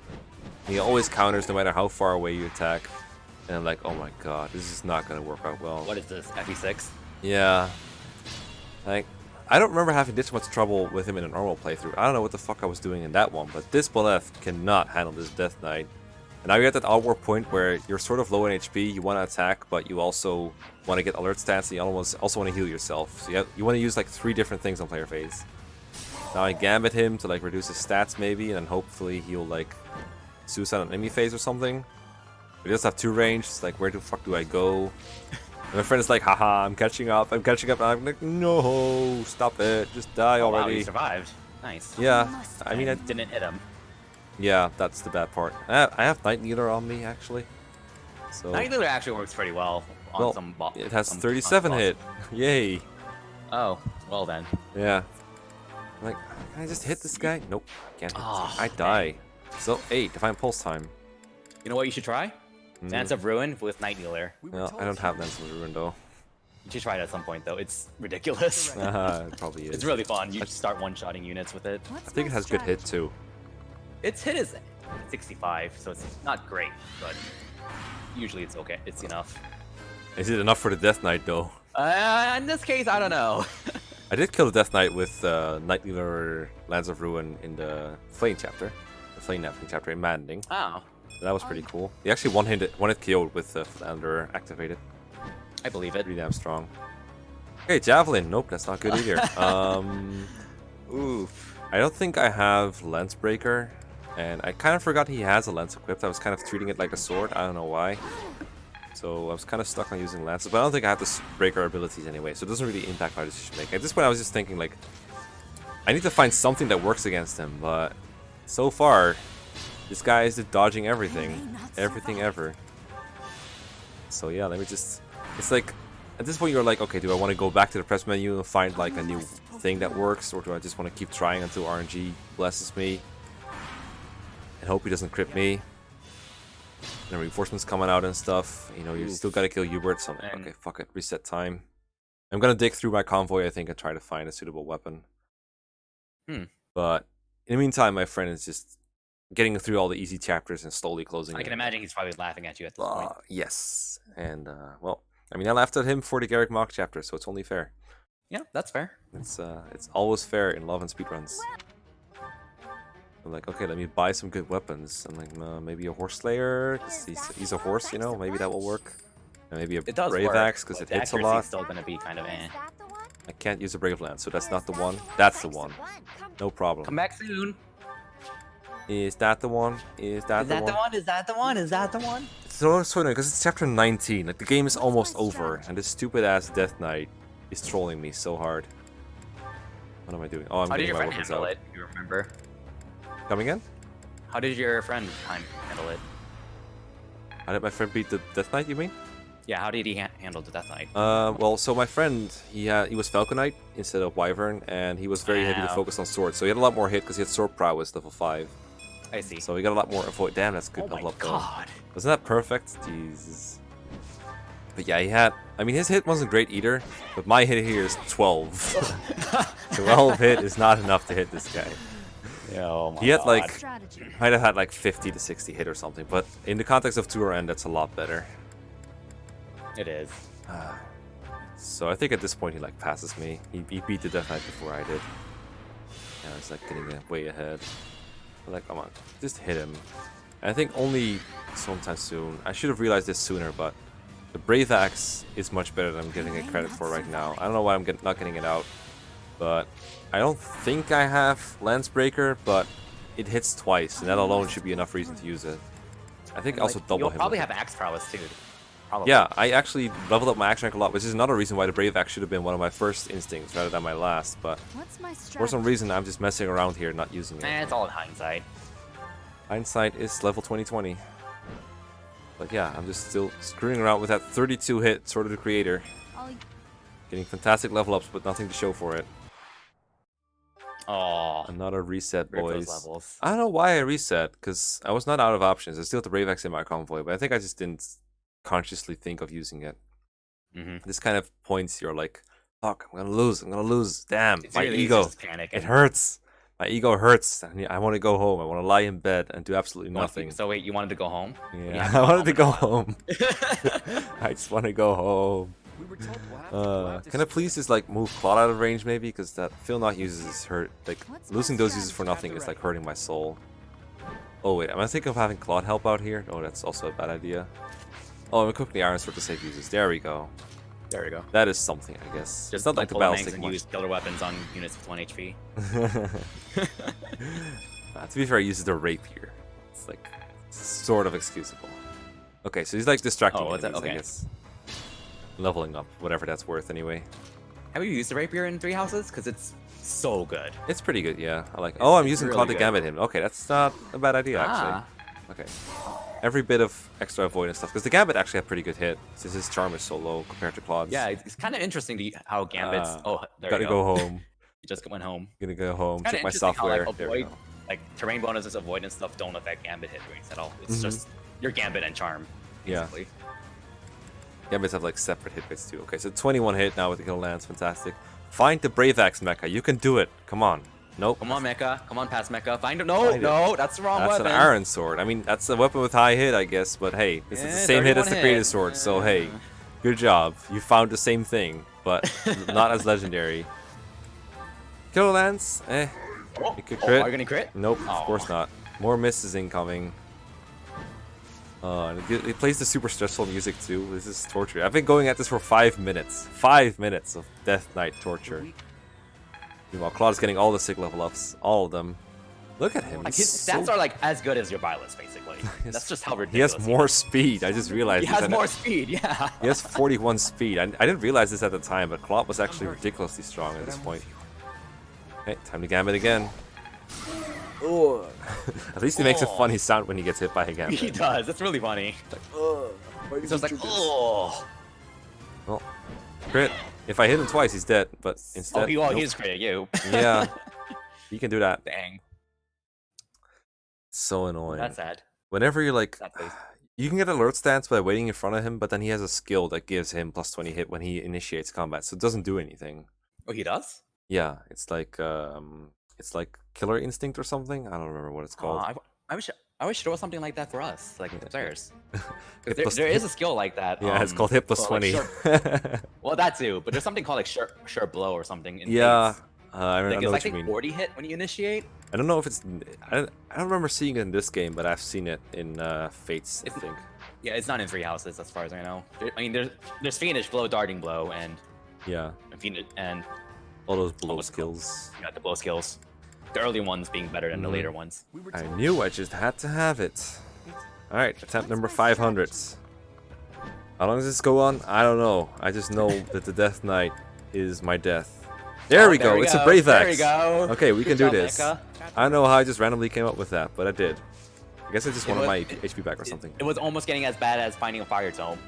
He always counters no matter how far away you attack, and I'm like, oh my god, this is not gonna work out well. What is this? FE6? Yeah. Like, I don't remember having this much trouble with him in a normal playthrough. I don't know what the fuck I was doing in that one, but this Boleth cannot handle this Death Knight. And now you're at that awkward point where you're sort of low in HP, you want to attack, but you also want to get alert stats, and you also want to heal yourself. So you want to use like 3 different things on player phase. Now I Gambit him to like reduce his stats maybe, and then hopefully he'll like suicide on enemy phase or something. But he does have 2 range, it's like where the fuck do I go? And my friend is like, haha, I'm catching up, and I'm like, no, stop it, just die Oh, wow, already. he survived. Nice. Yeah, I mean, Didn't hit him. yeah, that's the bad part. I have Night Needler on me, actually. So, Night Leader actually works pretty well on well, some it has some 37 bosses. hit. Yay. Oh, well then. Yeah. Like, can I just hit this guy? Nope, can't hit this Oh, guy. I die. So, 8, Divine Pulse time. You know what you should try? Dance of Ruin with Night Dealer. We were No, told I don't have humans Lance of Ruin though. You should try it at some point though. It's ridiculous. It probably is. It's really fun. You just start one-shotting units with it. What's I think it my has good hit strategy? too. Its hit is 65, so it's not great, but usually it's okay. It's enough. Is it enough for the Death Knight though? In this case, I don't know. I did kill the Death Knight with Night Dealer Lands of Ruin in the Flame chapter. The Flame Napping chapter in Maddening. Oh, That was pretty cool. He actually one-hit KO'd with the Flander activated. I believe it. Pretty damn strong. Okay, Javelin. Nope, that's not good either. Oof. I don't think I have Lance Breaker. And I kind of forgot he has a lance equipped. I was kind of treating it like a sword. I don't know why. So I was kind of stuck on using lances. But I don't think I have the breaker abilities anyway. So it doesn't really impact my decision making. At this point I was just thinking like, I need to find something that works against him. But so far, this guy is just dodging everything. Everything ever. So yeah, let me just... It's like, at this point you're like, okay, do I want to go back to the press menu and find like a new thing that works? Or do I just want to keep trying until RNG blesses me? And hope he doesn't crit me. And reinforcements coming out and stuff. You know, you still gotta kill Hubert, so I'm like, okay, fuck it, reset time. I'm gonna dig through my convoy, I think, and try to find a suitable weapon. But in the meantime, my friend is just getting through all the easy chapters and slowly closing I can in. imagine he's probably laughing at you at this point. Yes. And, well, I mean, I laughed at him for the Garreg Mach chapter, so it's only fair. Yeah, that's fair. It's always fair in love and speedruns. I'm like, okay, let me buy some good weapons. I'm like, maybe a Horse Slayer, 'cause he's a horse, you know, maybe that will work. And maybe a It does Brave work, Axe, because but it hits a the lot. accuracy's still gonna be kind of eh. Is that the one? I can't use a Brave Lance, so that's not the one. That's the one. No problem. Come back soon. Is that the one? Is that the one? Is that the one? Is that the one? It's so annoying, because it's chapter 19. Like, the game is almost over, and this stupid-ass Death Knight is trolling me so hard. What am I doing? Oh, I'm How did getting your my friend weapons handle out. it? You remember? Come again? How did your friend handle it? How did my friend beat the Death Knight, you mean? Yeah, how did he handle the Death Knight? Well, so my friend, he was Falcon Knight instead of Wyvern, and he was very heavily Wow. focused on sword, so he had a lot more hit because he had sword prowess level 5. I see. So he got a lot more avoid. Damn, that's good Oh my level up though. god. Wasn't that perfect? Jesus. But yeah, he had... I mean, his hit wasn't great either, but my hit here is 12. 12 hit is not enough to hit this guy. Yeah, oh my He had god. like... Strategy. Might have had like 50 to 60 hit or something, but in the context of 2RN, that's a lot better. It is. So I think at this point he like passes me. He beat the Death Knight before I did. Yeah, he's like getting way ahead. I'm like, come on, just hit him. And I think only sometime soon. I should have realized this sooner, but the Brave Axe is much better than I'm giving it credit for right now. I don't know why I'm not getting it out, but I don't think I have Lance Breaker, but it hits twice, and that alone should be enough reason to use it. I think also double You'll him. probably with have it. axe prowess too. Probably. Yeah, I actually leveled up my action rank a lot, which is another reason why the Brave Axe should have been one of my first instincts rather than my last, but What's my strategy? for some reason I'm just messing around here, not using it. It's all in hindsight. Hindsight is level 2020. But yeah, I'm just still screwing around with that 32 hit Sword of the Creator. I'll Getting fantastic level ups, but nothing to show for it. Oh, Another reset, rip boys. those levels. I don't know why I reset, because I was not out of options. I still have the Brave Axe in my convoy, but I think I just didn't consciously think of using it. This kind of points you're like, fuck, I'm gonna lose. Damn, It's my really easy ego. to just panic. It hurts. My ego hurts. I want to go home. I want to lie in bed and do absolutely nothing. So wait, you wanted to go home? Yeah, I wanted to go home. I just want to go home. We were told we'll have to Can I please just like move Claude out of range maybe? Because that Phil not uses is hurt. Like What's my losing those uses for strategy? nothing is like hurting my soul. Oh wait, am I thinking of having Claude help out here? Oh, that's also a bad idea. Oh, I'm equipping the Iron Sword to save uses. There we go. There we go. That is something, I guess. Just It's not like the pull battles bangs take and much. use killer weapons on units with 1 HP. To be fair, he uses the rapier. It's like sort of excusable. Okay, so he's like distracting Oh, what's that? enemies, I Okay. guess. Leveling up, whatever that's worth anyway. Have you used the rapier in 3 houses? Because it's so good. It's pretty good, yeah. I like. Oh, I'm it's using really Claude to good. gambit him. Okay, that's not a bad idea Ah. actually. Okay. Every bit of extra avoidance stuff, because the gambit actually had pretty good hit, since his charm is so low compared to Claude's. Yeah, it's kind of interesting to how Gambit's. Ah, Oh, there Gotta you go go. home. He just went home. Gonna go home, Kinda check my interesting how, software. like, There we avoid, go. like terrain bonuses, avoidance stuff don't affect Gambit hit rates at all. It's just your Gambit and Charm, Yeah. basically. Gambits have like separate hit rates too. Okay, so 21 hit now with the kill lance, fantastic. Find the Brave Axe Mekkah. You can do it. Come on. Nope. Come on, Mekkah. Come on, past Mekkah. Find it. No, Find it. no, that's the wrong That's weapon. an iron sword. I mean, that's a weapon with high hit, I guess. But hey, this is the Yeah, same hit as the 31 creative hit. sword. So hey, good job. You found the same thing, but not as legendary. Kill lance. Oh, It could oh, crit. are you gonna crit? Nope, of Oh. course not. More misses incoming. And it plays the super stressful music too. This is torture. I've been going at this for 5 minutes. 5 minutes of Death Knight torture. Meanwhile, Claude's getting all the sig level ups. All of them. Look at him. Like he's his stats so- are like as good as your Byleth, basically. That's just how He ridiculous. has more speed. I just realized He this. has more speed. Yeah. He has 41 speed. I didn't realize this at the time, but Claude was actually ridiculously strong at this point. Okay, time to Gambit again. At least he makes a funny sound when he gets hit by a He Gambit. does. That's really funny. He's just like, oh. Well, crit. If I hit him twice, he's dead. But instead, Oh, he nope. is crit you. Yeah, he can do that. Dang. So annoying. That's sad. Whenever you're like, Sad face. you can get alert stance by waiting in front of him, but then he has a skill that gives him plus 20 hit when he initiates combat, so it doesn't do anything. Oh, he does? Yeah, it's like Killer Instinct or something. I don't remember what it's called. I wish there was something like that for us, like upstairs. Hit Because plus- there is a skill like that. Yeah, it's called hit plus well, like 20. well, that too, but there's something called like sure blow or something. In Yeah, Fates. I Like, know it's what like you I think mean. 40 hit when you initiate. I don't know if it's. I don't remember seeing it in this game, but I've seen it in Fates, I think. Yeah, it's not in 3 houses as far as I know. I mean, there's Fiendish blow, darting blow, and Yeah, Fiendish, and all those blow what's it called? skills. you got the blow skills. The early ones being better than the Mhm. later ones. I knew I just had to have it. Alright, attempt number 500. How long does this go on? I don't know. I just know that the Death Knight is my death. There we go. It's a Brave There we Axe. go. Okay, we can Good do job, this. Mekkah. I don't know how I just randomly came up with that, but I did. I guess I just It wanted was- my it- HP back or something. It was almost getting as bad as finding a fire tome.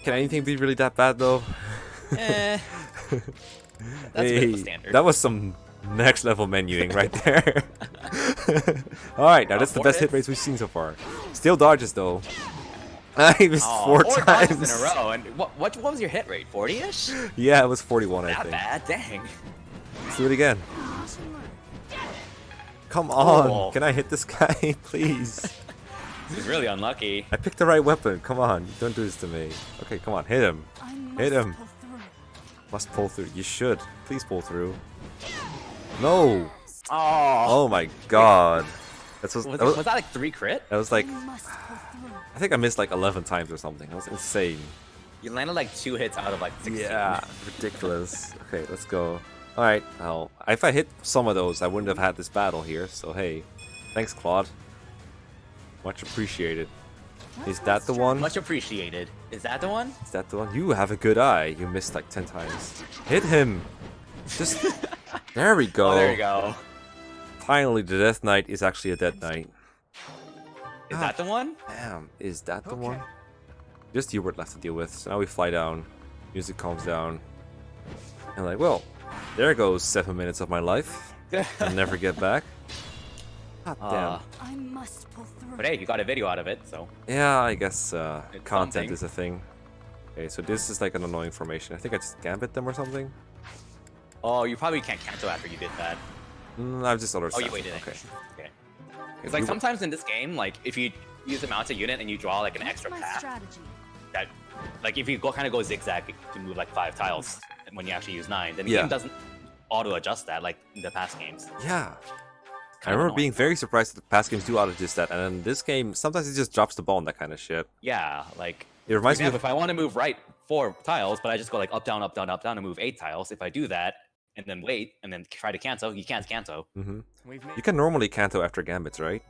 Can anything be really that bad though? Eh. That's a bit of a Hey, standard. that was some next level menuing right there. Alright, now that's the four best hit hits? rates we've seen so far. Still dodges though. I missed Oh, 4 4 times. dodges in a row. And what was your hit rate? 40-ish? Yeah, it was 41, I Not think. bad. Dang. Let's do it again. Come on. Oh. Can I hit this guy, please? He's really unlucky. I picked the right weapon. Come on. Don't do this to me. Okay, come on. Hit him. Hit him. Must pull through. You should. Please pull through. No. Oh. Oh my god. Was that like 3 crit? that was like, I think I missed like 11 times or something. That was insane. You landed like 2 hits out of like 16. Yeah, ridiculous. Okay, let's go. Alright, well, if I hit some of those, I wouldn't have had this battle here. So hey, thanks Claude. Much appreciated. Is that the one? Much appreciated. Is that the one? Is that the one? You have a good eye. You missed like 10 times. Hit him. Just there we go. Oh, there you go. Finally, the Death Knight is actually a dead knight. Is that the one? Damn, is that the one? Just Hubert left to deal with. So now we fly down. Music calms down. And like, well, there goes 7 minutes of my life. I'll never get back. God damn. I must pull through. But hey, you got a video out of it, so. Yeah, I guess It's content something. is a thing. Okay, so this is like an annoying formation. I think I just gambit them or something. Oh, you probably can't cancel after you did that. I've just already Oh, you started. waited. Okay. Okay. Because like sometimes in this game, like if you use a mounted unit and you draw like an What's extra my path, strategy? that like if you kind of go zigzag to move like 5 tiles when you actually use 9, then the Yeah. game doesn't auto adjust that like in the past games. Yeah. I Kinda remember annoying. being very surprised that the past games do auto adjust that, and then this game sometimes it just drops the ball on that kind of shit. Yeah, like It for reminds me example, of if I want to move right 4 tiles, but I just go like up, down, and move 8 tiles. If I do that and then wait and then try to cancel, you can't cancel. You can normally canto after gambits, right?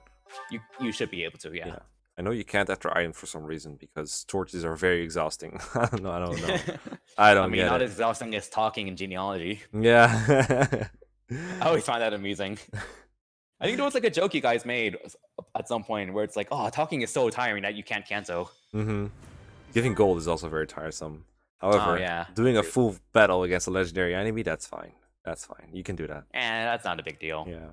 You should be able to, yeah. Yeah. I know you can't after items for some reason because torches are very exhausting. I don't know. I don't I mean, get not it. as exhausting as talking in genealogy. Yeah. I always find that amusing. I think there was like a joke you guys made at some point where it's like, oh, talking is so tiring that you can't cancel. Giving gold is also very tiresome. However, Oh, yeah. doing a full battle against a legendary enemy, that's fine. That's fine. You can do that. And that's not a big deal. Yeah.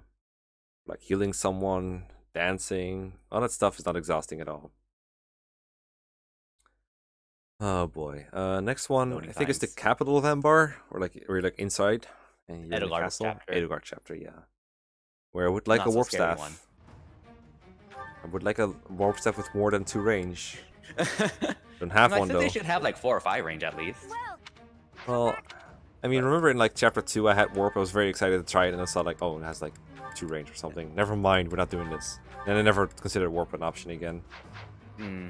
Like healing someone, dancing, all that stuff is not exhausting at all. Oh boy. Next one, Loading I think it's the times. capital of Enbarr, or you're like inside and you're in the Edelgard's castle. chapter. Edelgard chapter, yeah. Where I would like Not a so warp scary staff. one. I would like a warp staff with more than 2 range. Don't have I one said though. they should have like 4 or 5 range at least. Well, I mean, remember in like chapter 2 I had warp, I was very excited to try it and I saw like, oh, it has like 2 range or something. Never mind, we're not doing this. And I never considered warp an option again. Hmm.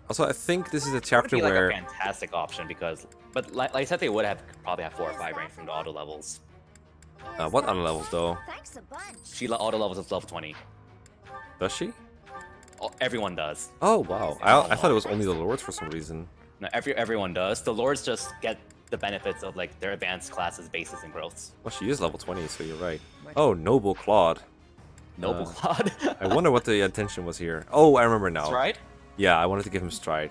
Also, I think this is a Would chapter be like where a fantastic option because, but like I said, they would have probably have 4 or 5 range from the auto levels. what other levels though? Thanks a bunch. Sheila auto levels is level 20. Does she? Oh, everyone does. Oh wow, I thought it was only the lords for some reason. No, everyone does. The lords just get the benefits of like their advanced classes, bases, and growths. Well, she is level 20, so you're right. Oh, Noble Claude. Noble Claude. I wonder what the intention was here. Oh, I remember now. That's right. Yeah, I wanted to give him stride.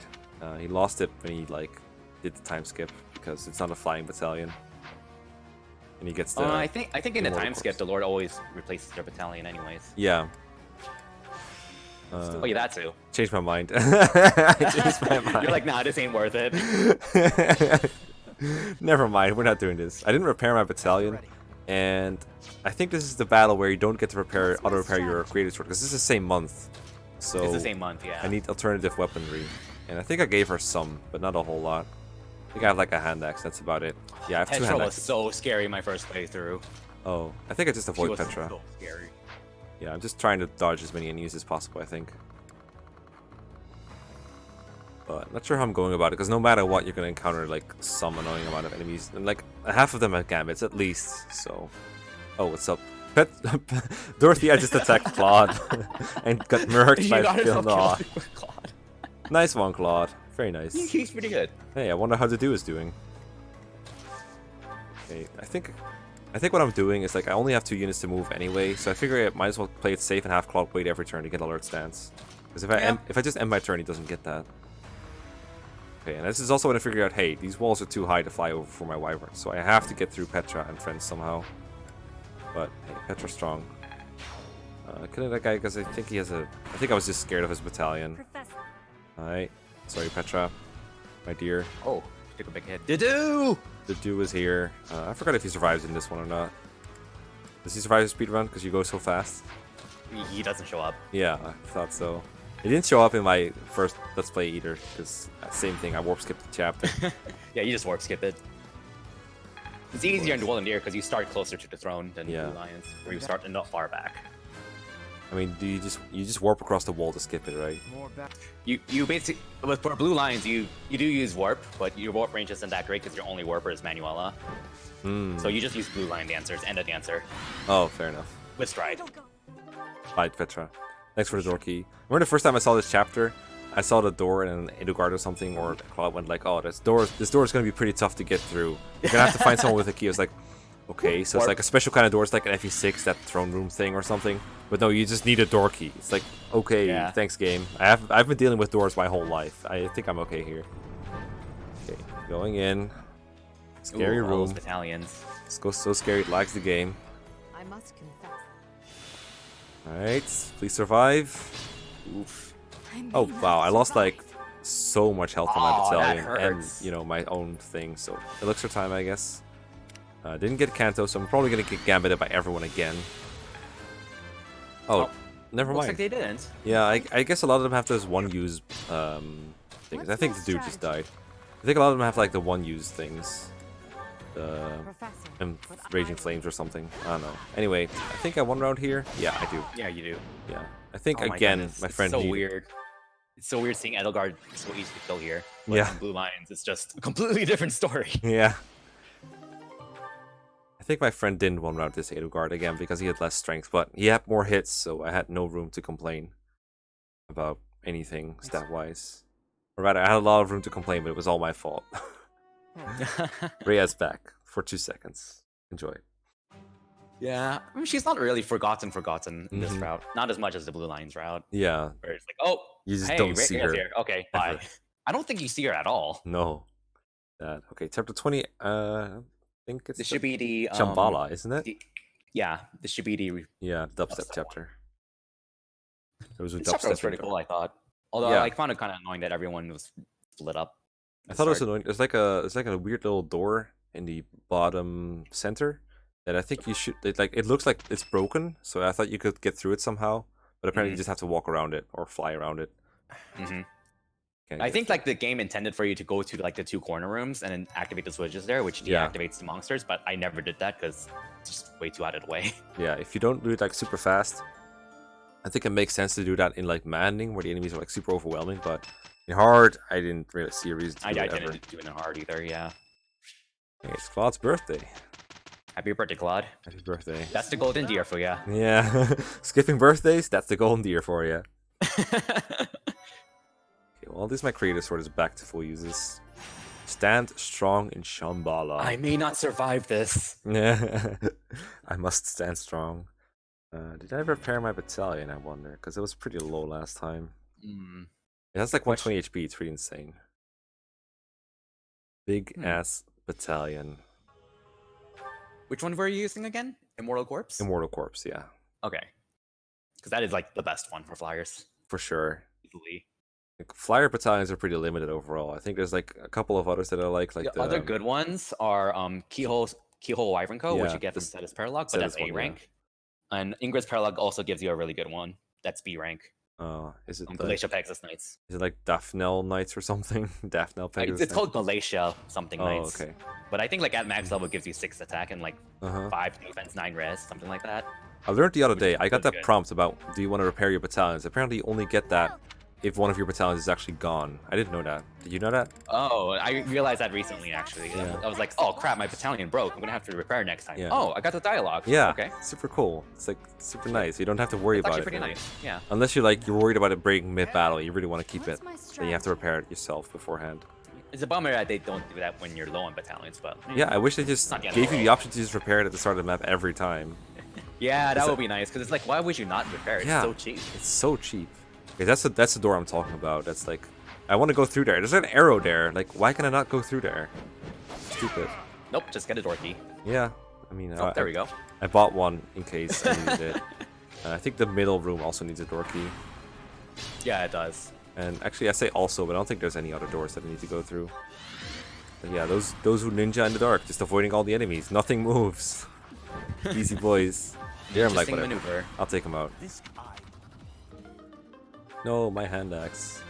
He lost it when he like did the time skip because it's not a flying battalion, and he gets the. I think in the immortal time skip, corpse. the lord always replaces their battalion anyways. Yeah. Oh yeah, that too. Changed my mind. I changed my mind. You're like, nah, this ain't worth it. Never mind, we're not doing this. I didn't repair my battalion, and I think this is the battle where you don't get to auto repair your creative sword because this is the same month. So It's the same month, yeah. I need alternative weaponry, and I think I gave her some, but not a whole lot. I think I have like a hand axe. That's about it. Yeah, I have 2 Petra hand was axes. so scary my first playthrough. Oh, I think I just She avoid was Petra. so scary. Yeah, I'm just trying to dodge as many enemies as possible, I think. But not sure how I'm going about it, because no matter what, you're going to encounter like some annoying amount of enemies, and like half of them have gambits at least. So, oh, what's up? Dorothy, I just attacked Claude and got murked You by got yourself Phil. killed with Claude. Nice one, Claude. Very nice. He's pretty good. Hey, I wonder how the do is doing. Okay, I think what I'm doing is like I only have 2 units to move anyway, so I figure I might as well play it safe and have Claude wait every turn to get alert stance. Because if I just end my turn, he doesn't get that. Okay, and this is also when I figure out, hey, these walls are too high to fly over for my wyvern, so I have to get through Petra and friends somehow. But hey, Petra's strong. Killing that guy because I think he has a. I think I was just scared of his battalion. Professor. Alright, sorry Petra, my dear. Oh, took a big hit. Didoo! The do is here. I forgot if he survives in this one or not. Does he survive the speedrun because you go so fast? He doesn't show up. Yeah, I thought so. He didn't show up in my first Let's Play either, because same thing, I warp skipped the chapter. Yeah, you just warp skip it. It's easier in Duel and Deer because you start closer to the throne than Yeah. Blue Lions, where you start not far back. I mean, do you just warp across the wall to skip it, right? More back. You basically with for Blue Lions you do use warp, but your warp range isn't that great because your only warper is Manuela. Hmm. So you just use Blue Lion dancers and a dancer Oh, fair enough. with stride. Bye, Petra. Thanks for the door key. Remember the first time I saw this chapter? I saw the door and an Edelgard or something, or Claude went like, "Oh, this door is going to be pretty tough to get through. You're gonna have to find someone with a key." I was like, "Okay, so it's like a special kind of door. It's like an FE6, that throne room thing or something." But no, you just need a door key. It's like, okay, Yeah. thanks, game. I've been dealing with doors my whole life. I think I'm okay here. Okay, going in. Scary Ooh, all those room. battalions. It's so scary. It lags the game. I must confess. All right, please survive. Oof. Oh wow, I lost like so much health on my Oh, that battalion and hurts. my own thing. So elixir time, I guess. Didn't get Kanto, so I'm probably gonna get gambited by everyone again. Oh, Oh, never Looks mind. like they didn't. Yeah, I guess a lot of them have those one-use things. I think the dude just died. I think a lot of them have like the one-use things. The Professor. Raging Flames or something. I don't know. Anyway, I think I won round here. Yeah, I do. Yeah, you do. Yeah, I think Oh my again, goodness, my it's friend. so needed- weird. It's so weird seeing Edelgard so easy to kill here. But Yeah. in Blue Lions, it's just a completely different story. Yeah. I think my friend didn't one round this Edelgard again because he had less strength, but he had more hits, so I had no room to complain about anything stat-wise. Or rather, I had a lot of room to complain, but it was all my fault. Rhea's back for 2 seconds. Enjoy. Yeah, I mean, she's not really forgotten in this Mhm. route. Not as much as the Blue Lions route, Yeah, where it's like, oh, you just hey, don't see Rhea's her. here. Okay, bye. ever. I don't think you see her at all. No. Okay, chapter 20. think it's This should be the Shambhala, isn't it? Yeah, this should be the. Yeah, dubstep Dubstep chapter. There was a This chapter was dubstep pretty in cool, there. I thought. Although Yeah. I found it kind of annoying that everyone was split up. I thought it was annoying. It's like a weird little door in the bottom center that I think you should. It looks like it's broken, so I thought you could get through it somehow. But apparently, you just have to walk around it or fly around it. Mm-hmm. Can't I get think through. like the game intended for you to go to like the 2 corner rooms and then activate the switches there, which Yeah. deactivates the monsters. But I never did that because it's just way too out of the way. Yeah, if you don't do it like super fast, I think it makes sense to do that in like Maddening, where the enemies are like super overwhelming. But in hard, I didn't really see a reason to I do it ever. didn't do it in hard either. Yeah. Hey, it's Claude's birthday. Happy birthday, Claude. Happy birthday. That's the golden deer for ya. Yeah, skipping birthdays, that's the golden deer for you. Okay, well, this is my creative sword is back to full uses. Stand strong in Shambhala. I may not survive this. Yeah, I must stand strong. Did I repair my battalion, I wonder? Because it was pretty low last time. Mm. It has like 120 HP, it's pretty insane. Big Hmm. ass battalion. Which one were you using again? Immortal Corpse? Immortal Corpse, yeah. Okay. Because that is like the best one for flyers. For sure. Easily. Like, flyer battalions are pretty limited overall. I think there's like a couple of others that I like The other good ones are Keyhole Wyvern Co, which Yeah, you get from this- Status Paralog, but that's Status A one, yeah. rank. And Ingrid's Paralog also gives you a really good one. That's B rank. Is it like, Galatia Pegasus Knights. is it like Daphnel Knights or something? Daphnel Pegasus. It's called Galatia something Oh, Knights. okay. But I think like at max level it gives you 6 attack and like Uh-huh. 5 defense, 9 res, something like that. I learned the other Which day. is I got really that good. prompt about do you want to repair your battalions? Apparently, you only get that if one of your battalions is actually gone. I didn't know that. Did you know that? Oh, I realized that recently actually. Yeah. I was like, oh crap, my battalion broke. I'm gonna have to repair next time. Yeah. Oh, I got the dialogue. Yeah. Okay. Super cool. It's like super nice. You don't have to worry It's about actually it. pretty really. nice. Yeah. Unless you're worried about it breaking mid battle. You really want to keep it. What's my Then you have to strategy? repair it yourself beforehand. It's a bummer that they don't do that when you're low on battalions, but Yeah, I wish they just Not the end of gave the you the world. option to just repair it at the start of the map every time. yeah, that Is would that- be nice because it's like, why would you not repair? It's Yeah. so cheap. It's so cheap. Okay, that's the door I'm talking about. That's like, I want to go through there. There's an arrow there. Like, why can I not go through there? Stupid. Nope, just get a door key. Yeah, I mean, Oh, there we go. I bought one in case I needed it. I think the middle room also needs a door key. Yeah, it does. And actually, I say also, but I don't think there's any other doors that I need to go through. But yeah, those who ninja in the dark, just avoiding all the enemies. Nothing moves. Easy boys. Here I'm like, Interesting whatever. maneuver. I'll take them out. No, my hand axe.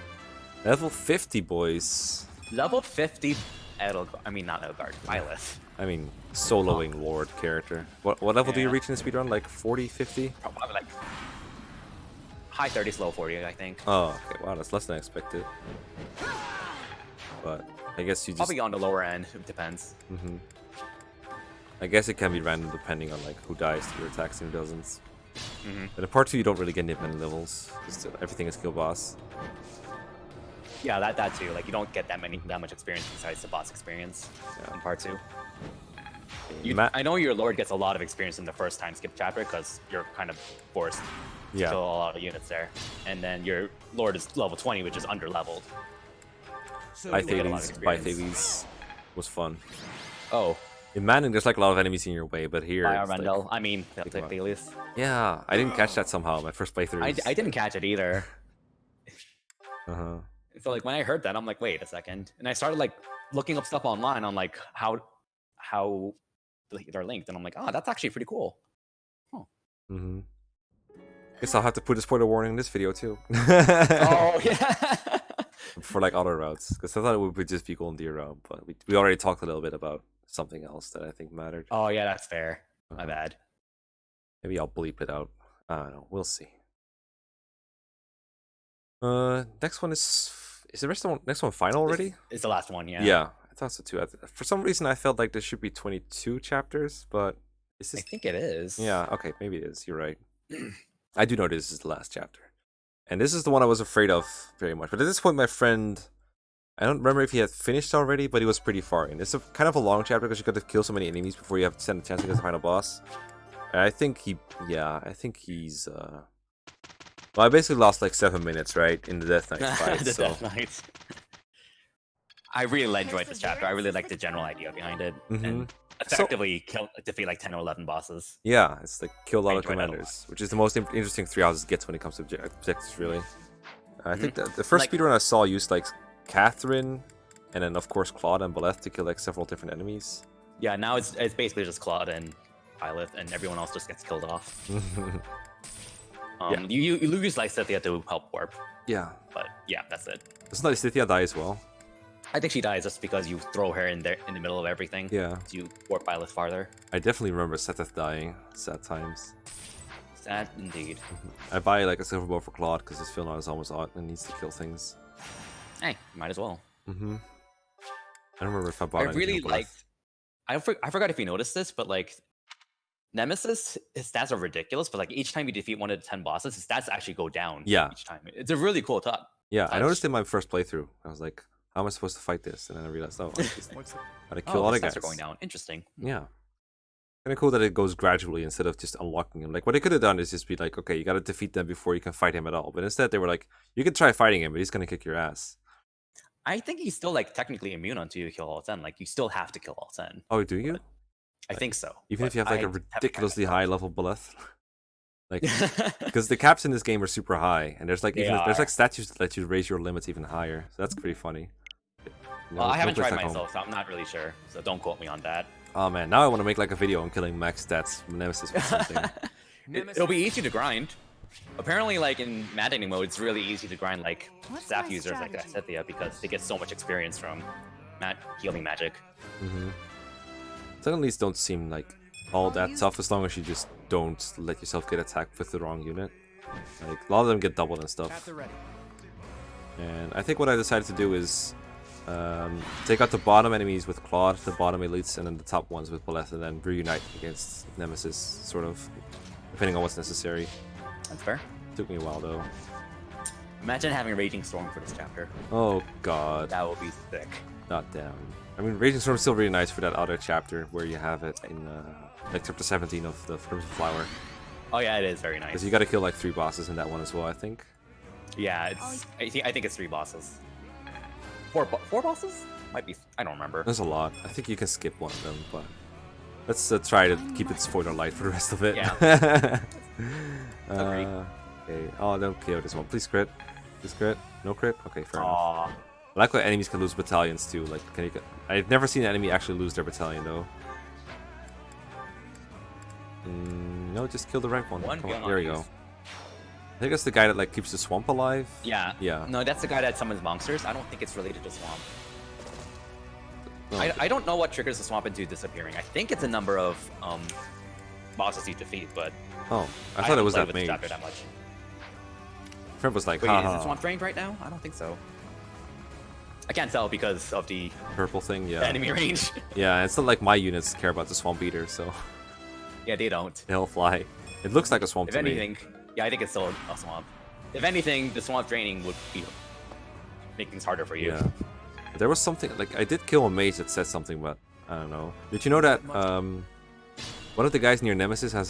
Level 50, boys. Level 50 I mean, not Edelgard, Byleth. I mean, soloing Lord character. What level do you Yeah. reach in the speedrun? Like 40, 50? Probably like high 30s, low 40s, I think. Oh, okay. Wow, that's less than I expected. But I guess you just... Probably on the lower end. It depends. Mhm. I guess it can be random depending on like who dies to your attacks and who doesn't. Mhm. But in part 2, you don't really get many levels. Just everything is kill boss. Yeah, that too. Like you don't get that much experience besides the boss experience Yeah. in part 2. I know your lord gets a lot of experience in the first time skip chapter because you're kind of forced to Yeah. kill a lot of units there, and then your lord is level 20, which is under leveled. By they get a lot of experience. Thales was fun. Oh, In Manning, there's like a lot of enemies in your way, but here. by it's like- Armendel. I mean, Take 'em out. Thales. yeah, I didn't catch that somehow. My first playthrough. I didn't catch it either. Uh-huh. So like when I heard that, I'm like, wait a second, and I started like looking up stuff online on like how they're linked, and I'm like, oh, that's actually pretty cool. Mm-hmm. Guess I'll have to put a spoiler warning in this video too. Oh yeah. For like other routes, because I thought it would just be Golden Deer route, but we already talked a little bit about something else that I think mattered. Oh yeah, that's fair. My Uh-huh. bad. Maybe I'll bleep it out. I don't know. We'll see. Next one is the next one final already? It's the last one, yeah. Yeah, I thought so too. For some reason, I felt like there should be 22 chapters, but is I this? think it is. Yeah, okay, maybe it is. You're right. I do know this is the last chapter, and this is the one I was afraid of very much. But at this point, my friend, I don't remember if he had finished already, but he was pretty far in. It's a kind of a long chapter because you got to kill so many enemies before you have to stand a chance against the final boss. And I think he's. Well, I basically lost like 7 minutes, right, in the Death Knight fight. The so Death Knights. I really enjoyed this chapter. I really like the general idea behind it. Mhm. And effectively defeat like 10 or 11 bosses. Yeah, it's like kill a lot of Range right out of commanders, which is the most interesting 3 houses gets when it comes to objectives, really. I think Mm-hmm. that the first Like- speedrun I saw used like Catherine, and then of course Claude and Boleth to kill like several different enemies. Yeah, now it's basically just Claude and Byleth, and everyone else just gets killed off. Yeah. You lose like Cynthia to help warp, Yeah. but yeah, that's it. Doesn't Lysithia die as well? I think she dies just because you throw her in there in the middle of everything. Yeah. So you warp Byleth farther. I definitely remember Setheth dying. Sad times. Sad indeed. I buy like a silver bow for Claude because his Philnot is almost out and needs to kill things. Hey, might as well. I don't remember if I bought I anything really on Boleth. liked. I forgot if you noticed this, but like Nemesis, his stats are ridiculous. But like each time you defeat one of the 10 bosses, his stats actually go down. Yeah. Each time, it's a really cool touch. Yeah, I touch. noticed in my first playthrough. I was like, how am I supposed to fight this? And then I realized, oh, I just gotta kill all the his stats guys. are going down. Interesting. Yeah. Kind of cool that it goes gradually instead of just unlocking him. Like, what they could have done is just be like, okay, you gotta defeat them before you can fight him at all. But instead, they were like, you can try fighting him, but he's gonna kick your ass. I think he's still like technically immune until you kill all 10. Like you still have to kill all 10. Oh, do you? I think so. Even if you have like a ridiculously high. high level Boleth? Like, because the caps in this game are super high, and there's like They even there's are. like statues that let you raise your limits even higher. So that's pretty funny. No, I haven't no place tried like home. myself, so I'm not really sure. So don't quote me on that. Oh man, now I want to make like a video on killing max stats from Nemesis or something. It'll be easy to grind. Apparently, like in maddening mode, it's really easy to grind like What's staff my users like strategy? Cynthia because they get so much experience from healing magic. Some at least don't seem like all that tough as long as you just don't let yourself get attacked with the wrong unit. Like a lot of them get doubled and At stuff. the ready. And I think what I decided to do is take out the bottom enemies with Claude, the bottom elites, and then the top ones with Boleth, and then reunite against Nemesis, sort of, depending on what's necessary. That's fair. Took me a while though. Imagine having Raging Storm for this chapter. Oh god, That would be sick. not down. I mean, Raging Storm is still really nice for that other chapter where you have it in like chapter 17 of the Crimson Flower. Oh yeah, it is very nice. Because you got to kill like 3 bosses in that one as well, I think. Yeah, it's. I think it's 3 bosses. 4 bosses? Might be. I don't remember. There's a lot. I think you can skip one of them, but let's try to keep it spoiler light for the rest of it. Yeah. Agreed. Okay. Oh, don't KO this one. Please crit. Please crit. No crit? Okay, fair enough. Aw. I like when enemies can lose battalions too. Like, I've never seen an enemy actually lose their battalion though. No, just kill the rank one. One Come on, beyond there we go. use. I think that's the guy that like keeps the swamp alive. Yeah. Yeah. No, that's the guy that summons monsters. I don't think it's related to Swamp. No, I don't know what triggers the Swamp into disappearing. I think it's a number of bosses you defeat, but oh, I thought haven't it was played that with the mage. chapter that much. Friend was like, Wait, is haha. the Swamp drained right now? I don't think so. I can't tell because of the Purple thing, yeah. enemy range. Yeah, it's not like my units care about the swamp eater, so Yeah, they don't. they'll fly. It looks like a swamp If to me. anything, yeah, I think it's still a Swamp. If anything, the Swamp draining would be make things harder for you. Yeah. There was something like I did kill a mage that said something, but I don't know. Did you know that one of the guys near Nemesis has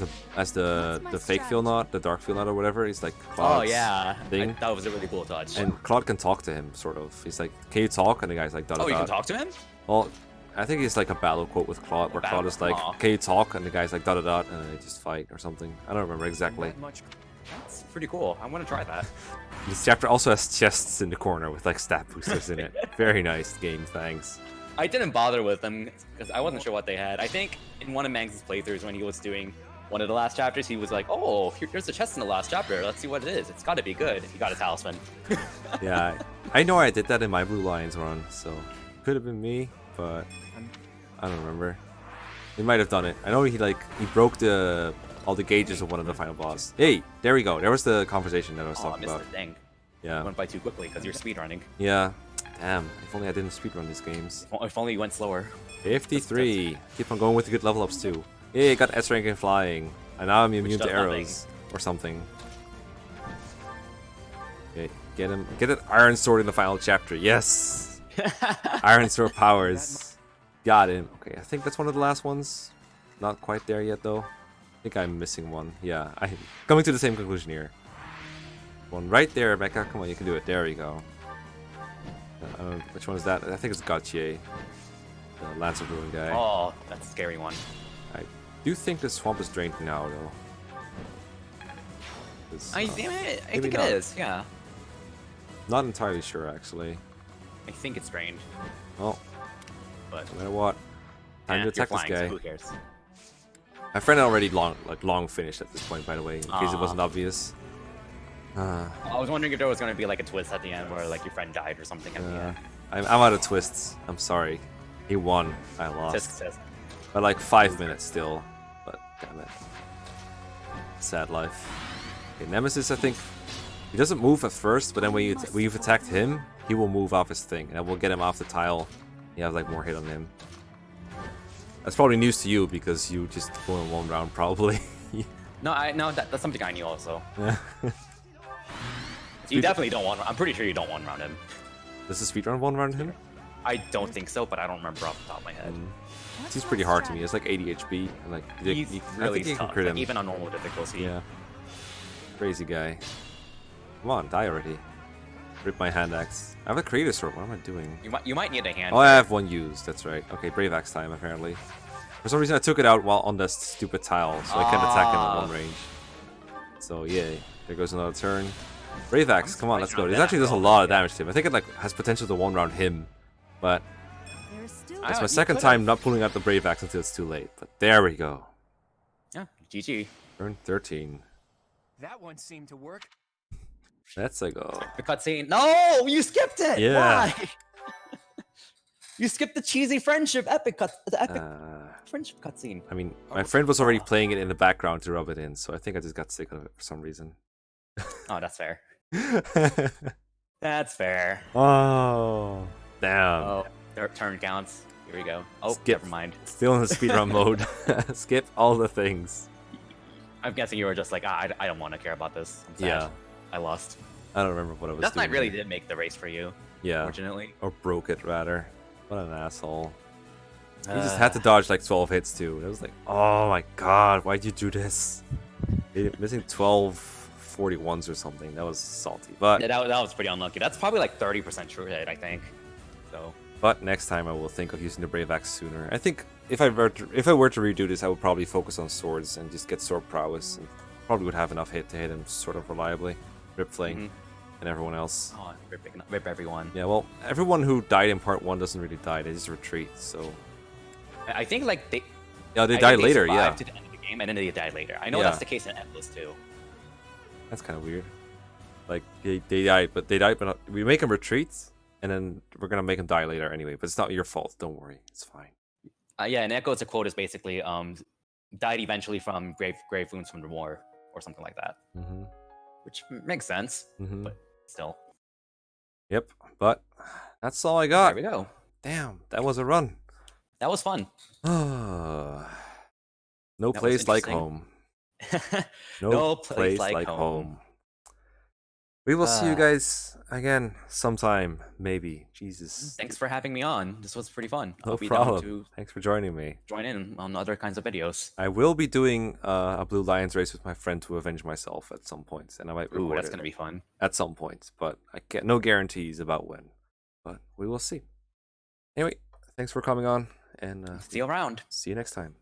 the fake feel knot, the dark feel knot or whatever? He's like Oh Claude's yeah, thing. that was a really cool touch. And Claude can talk to him, sort of. He's like, "Can you talk?" And the guy's like, "Da da oh, you da." can talk to him? Well, I think it's like a battle quote with Claude, where Battle Claude is with like, Mach. "Can you talk?" And the guy's like, "Da da da," and they just fight or something. I don't remember exactly. That much. That's pretty cool. I want to try that. This chapter also has chests in the corner with like stat boosters in it. Very nice game, thanks. I didn't bother with them because I wasn't sure what they had. I think in one of Mangs' playthroughs when he was doing one of the last chapters, he was like, "Oh, there's a chest in the last chapter. Let's see what it is. It's got to be good." He got a talisman. Yeah, I know I did that in my Blue Lions run, so could have been me, but I don't remember. He might have done it. I know he broke all the gauges of one of the final boss. Hey, there we go. There was the conversation that I was Oh, I talking missed about. it. Dang. Yeah, Went by too quickly because you're speedrunning. yeah. Damn, if only I didn't speedrun these games. If only you went slower. 53. Keep on going with the good level ups too. Hey, I got S rank in flying, and now I'm immune to does nothing. arrows or something. Okay, get him. Get that iron sword in the final chapter. Yes. Iron sword powers. Got him. Okay, I think that's one of the last ones. Not quite there yet though. I think I'm missing one. Yeah, I'm coming to the same conclusion here. One right there, Mekkah. Come on, you can do it. There we go. I don't know which one is that. I think it's Gautier. The Lance of Ruin guy. Oh, that's a scary one. I do think the swamp is drained now, though. 'Cause, I maybe think not. it is. Yeah, Not entirely sure, actually. I think it's drained. Well, But no matter what. Time to you're attack this flying, so guy. who cares? My friend already long finished at this point, by the way, in case it wasn't obvious. I was wondering if there was going to be like a twist at the end where like your friend died or something at the end. I'm out of twists. I'm sorry. He won. I lost. Tisk. By like 5 minutes still. But damn it. Sad life. Okay, Nemesis, I think he doesn't move at first, but then when you've attacked him, he will move off his thing, and that will get him off the tile. You have like more hit on him. That's probably news to you because you just go in one round probably. No, that's something I knew also. Yeah. You definitely don't want. I'm pretty sure you don't one round him. Does the speedrun one round him? I don't think so, but I don't remember off the top of my head. It seems pretty hard to me. It's like 80 HP, and like He's I really think you can tough, crit like, him. even on normal difficulty. Yeah. Crazy guy. Come on, die already. Rip my hand axe. I have a creator sword. What am I doing? You might need a hand. Oh, I have one used. That's right. Okay, brave axe time apparently. For some reason, I took it out while on that stupid tile, so I can't attack him at one range. So yay, there goes another turn. Brave axe, come on, let's go. This actually does a lot of damage to him. I think it like has potential to one round him, but There is still it's my you second could've. time not pulling out the brave axe until it's too late. But there we go. Yeah, GG. Turn 13. That one seemed to work. Let's go. The cutscene. No, you skipped it. Yeah. Why? You skipped the cheesy friendship the epic friendship cutscene. I mean, my friend was already playing it in the background to rub it in, so I think I just got sick of it for some reason. Oh, that's fair. That's fair. Oh, damn. Oh, their turn counts. Here we go. Oh, Skip. never mind. Still in the speedrun mode. Skip all the things. I'm guessing you were just like, I don't want to care about this. I'm sad. Yeah. I lost. I don't remember what I was That doing. night really did make the race for you, Yeah. fortunately. Or broke it, rather. What an asshole. He just had to dodge like 12 hits, too. It was like, oh my god, why'd you do this? Missing 12 41s or something. That was salty. But Yeah, that was pretty unlucky. That's probably like 30% true hit, I think. So But next time I will think of using the Brave Axe sooner. I think if I were to redo this, I would probably focus on swords and just get sword prowess, and probably would have enough hit to hit him sort of reliably. Rip Fling and everyone else. oh, rip everyone. Yeah, well, everyone who died in part 1 doesn't really die, they just retreat, so... I think like they. Yeah, they I die think later, survived yeah. to the end of the game, and then they die later. I know Yeah. that's the case in Endless too. That's kind of weird. Like, they died, but we make them retreat, and then we're gonna make them die later anyway, but it's not your fault, don't worry, it's fine. Yeah, and Echo's quote is basically died eventually from grave wounds from the war or something like that, Mm-hmm. which makes sense, Mm-hmm. but still. Yep, but that's all I got. There we go. Damn, that was a run. That was fun. No was place like interesting. home. No place like home. We will see you Ah. guys again sometime, maybe. Jesus. Thanks for having me on. This was pretty fun. No I'll be problem. down to Thanks for joining me. join in on other kinds of videos. I will be doing a Blue Lions race with my friend to avenge myself at some point, and I might Ooh, record that's it gonna be fun. at some point, but I get no guarantees about when. But we will see. Anyway, thanks for coming on, and See you around. see you next time.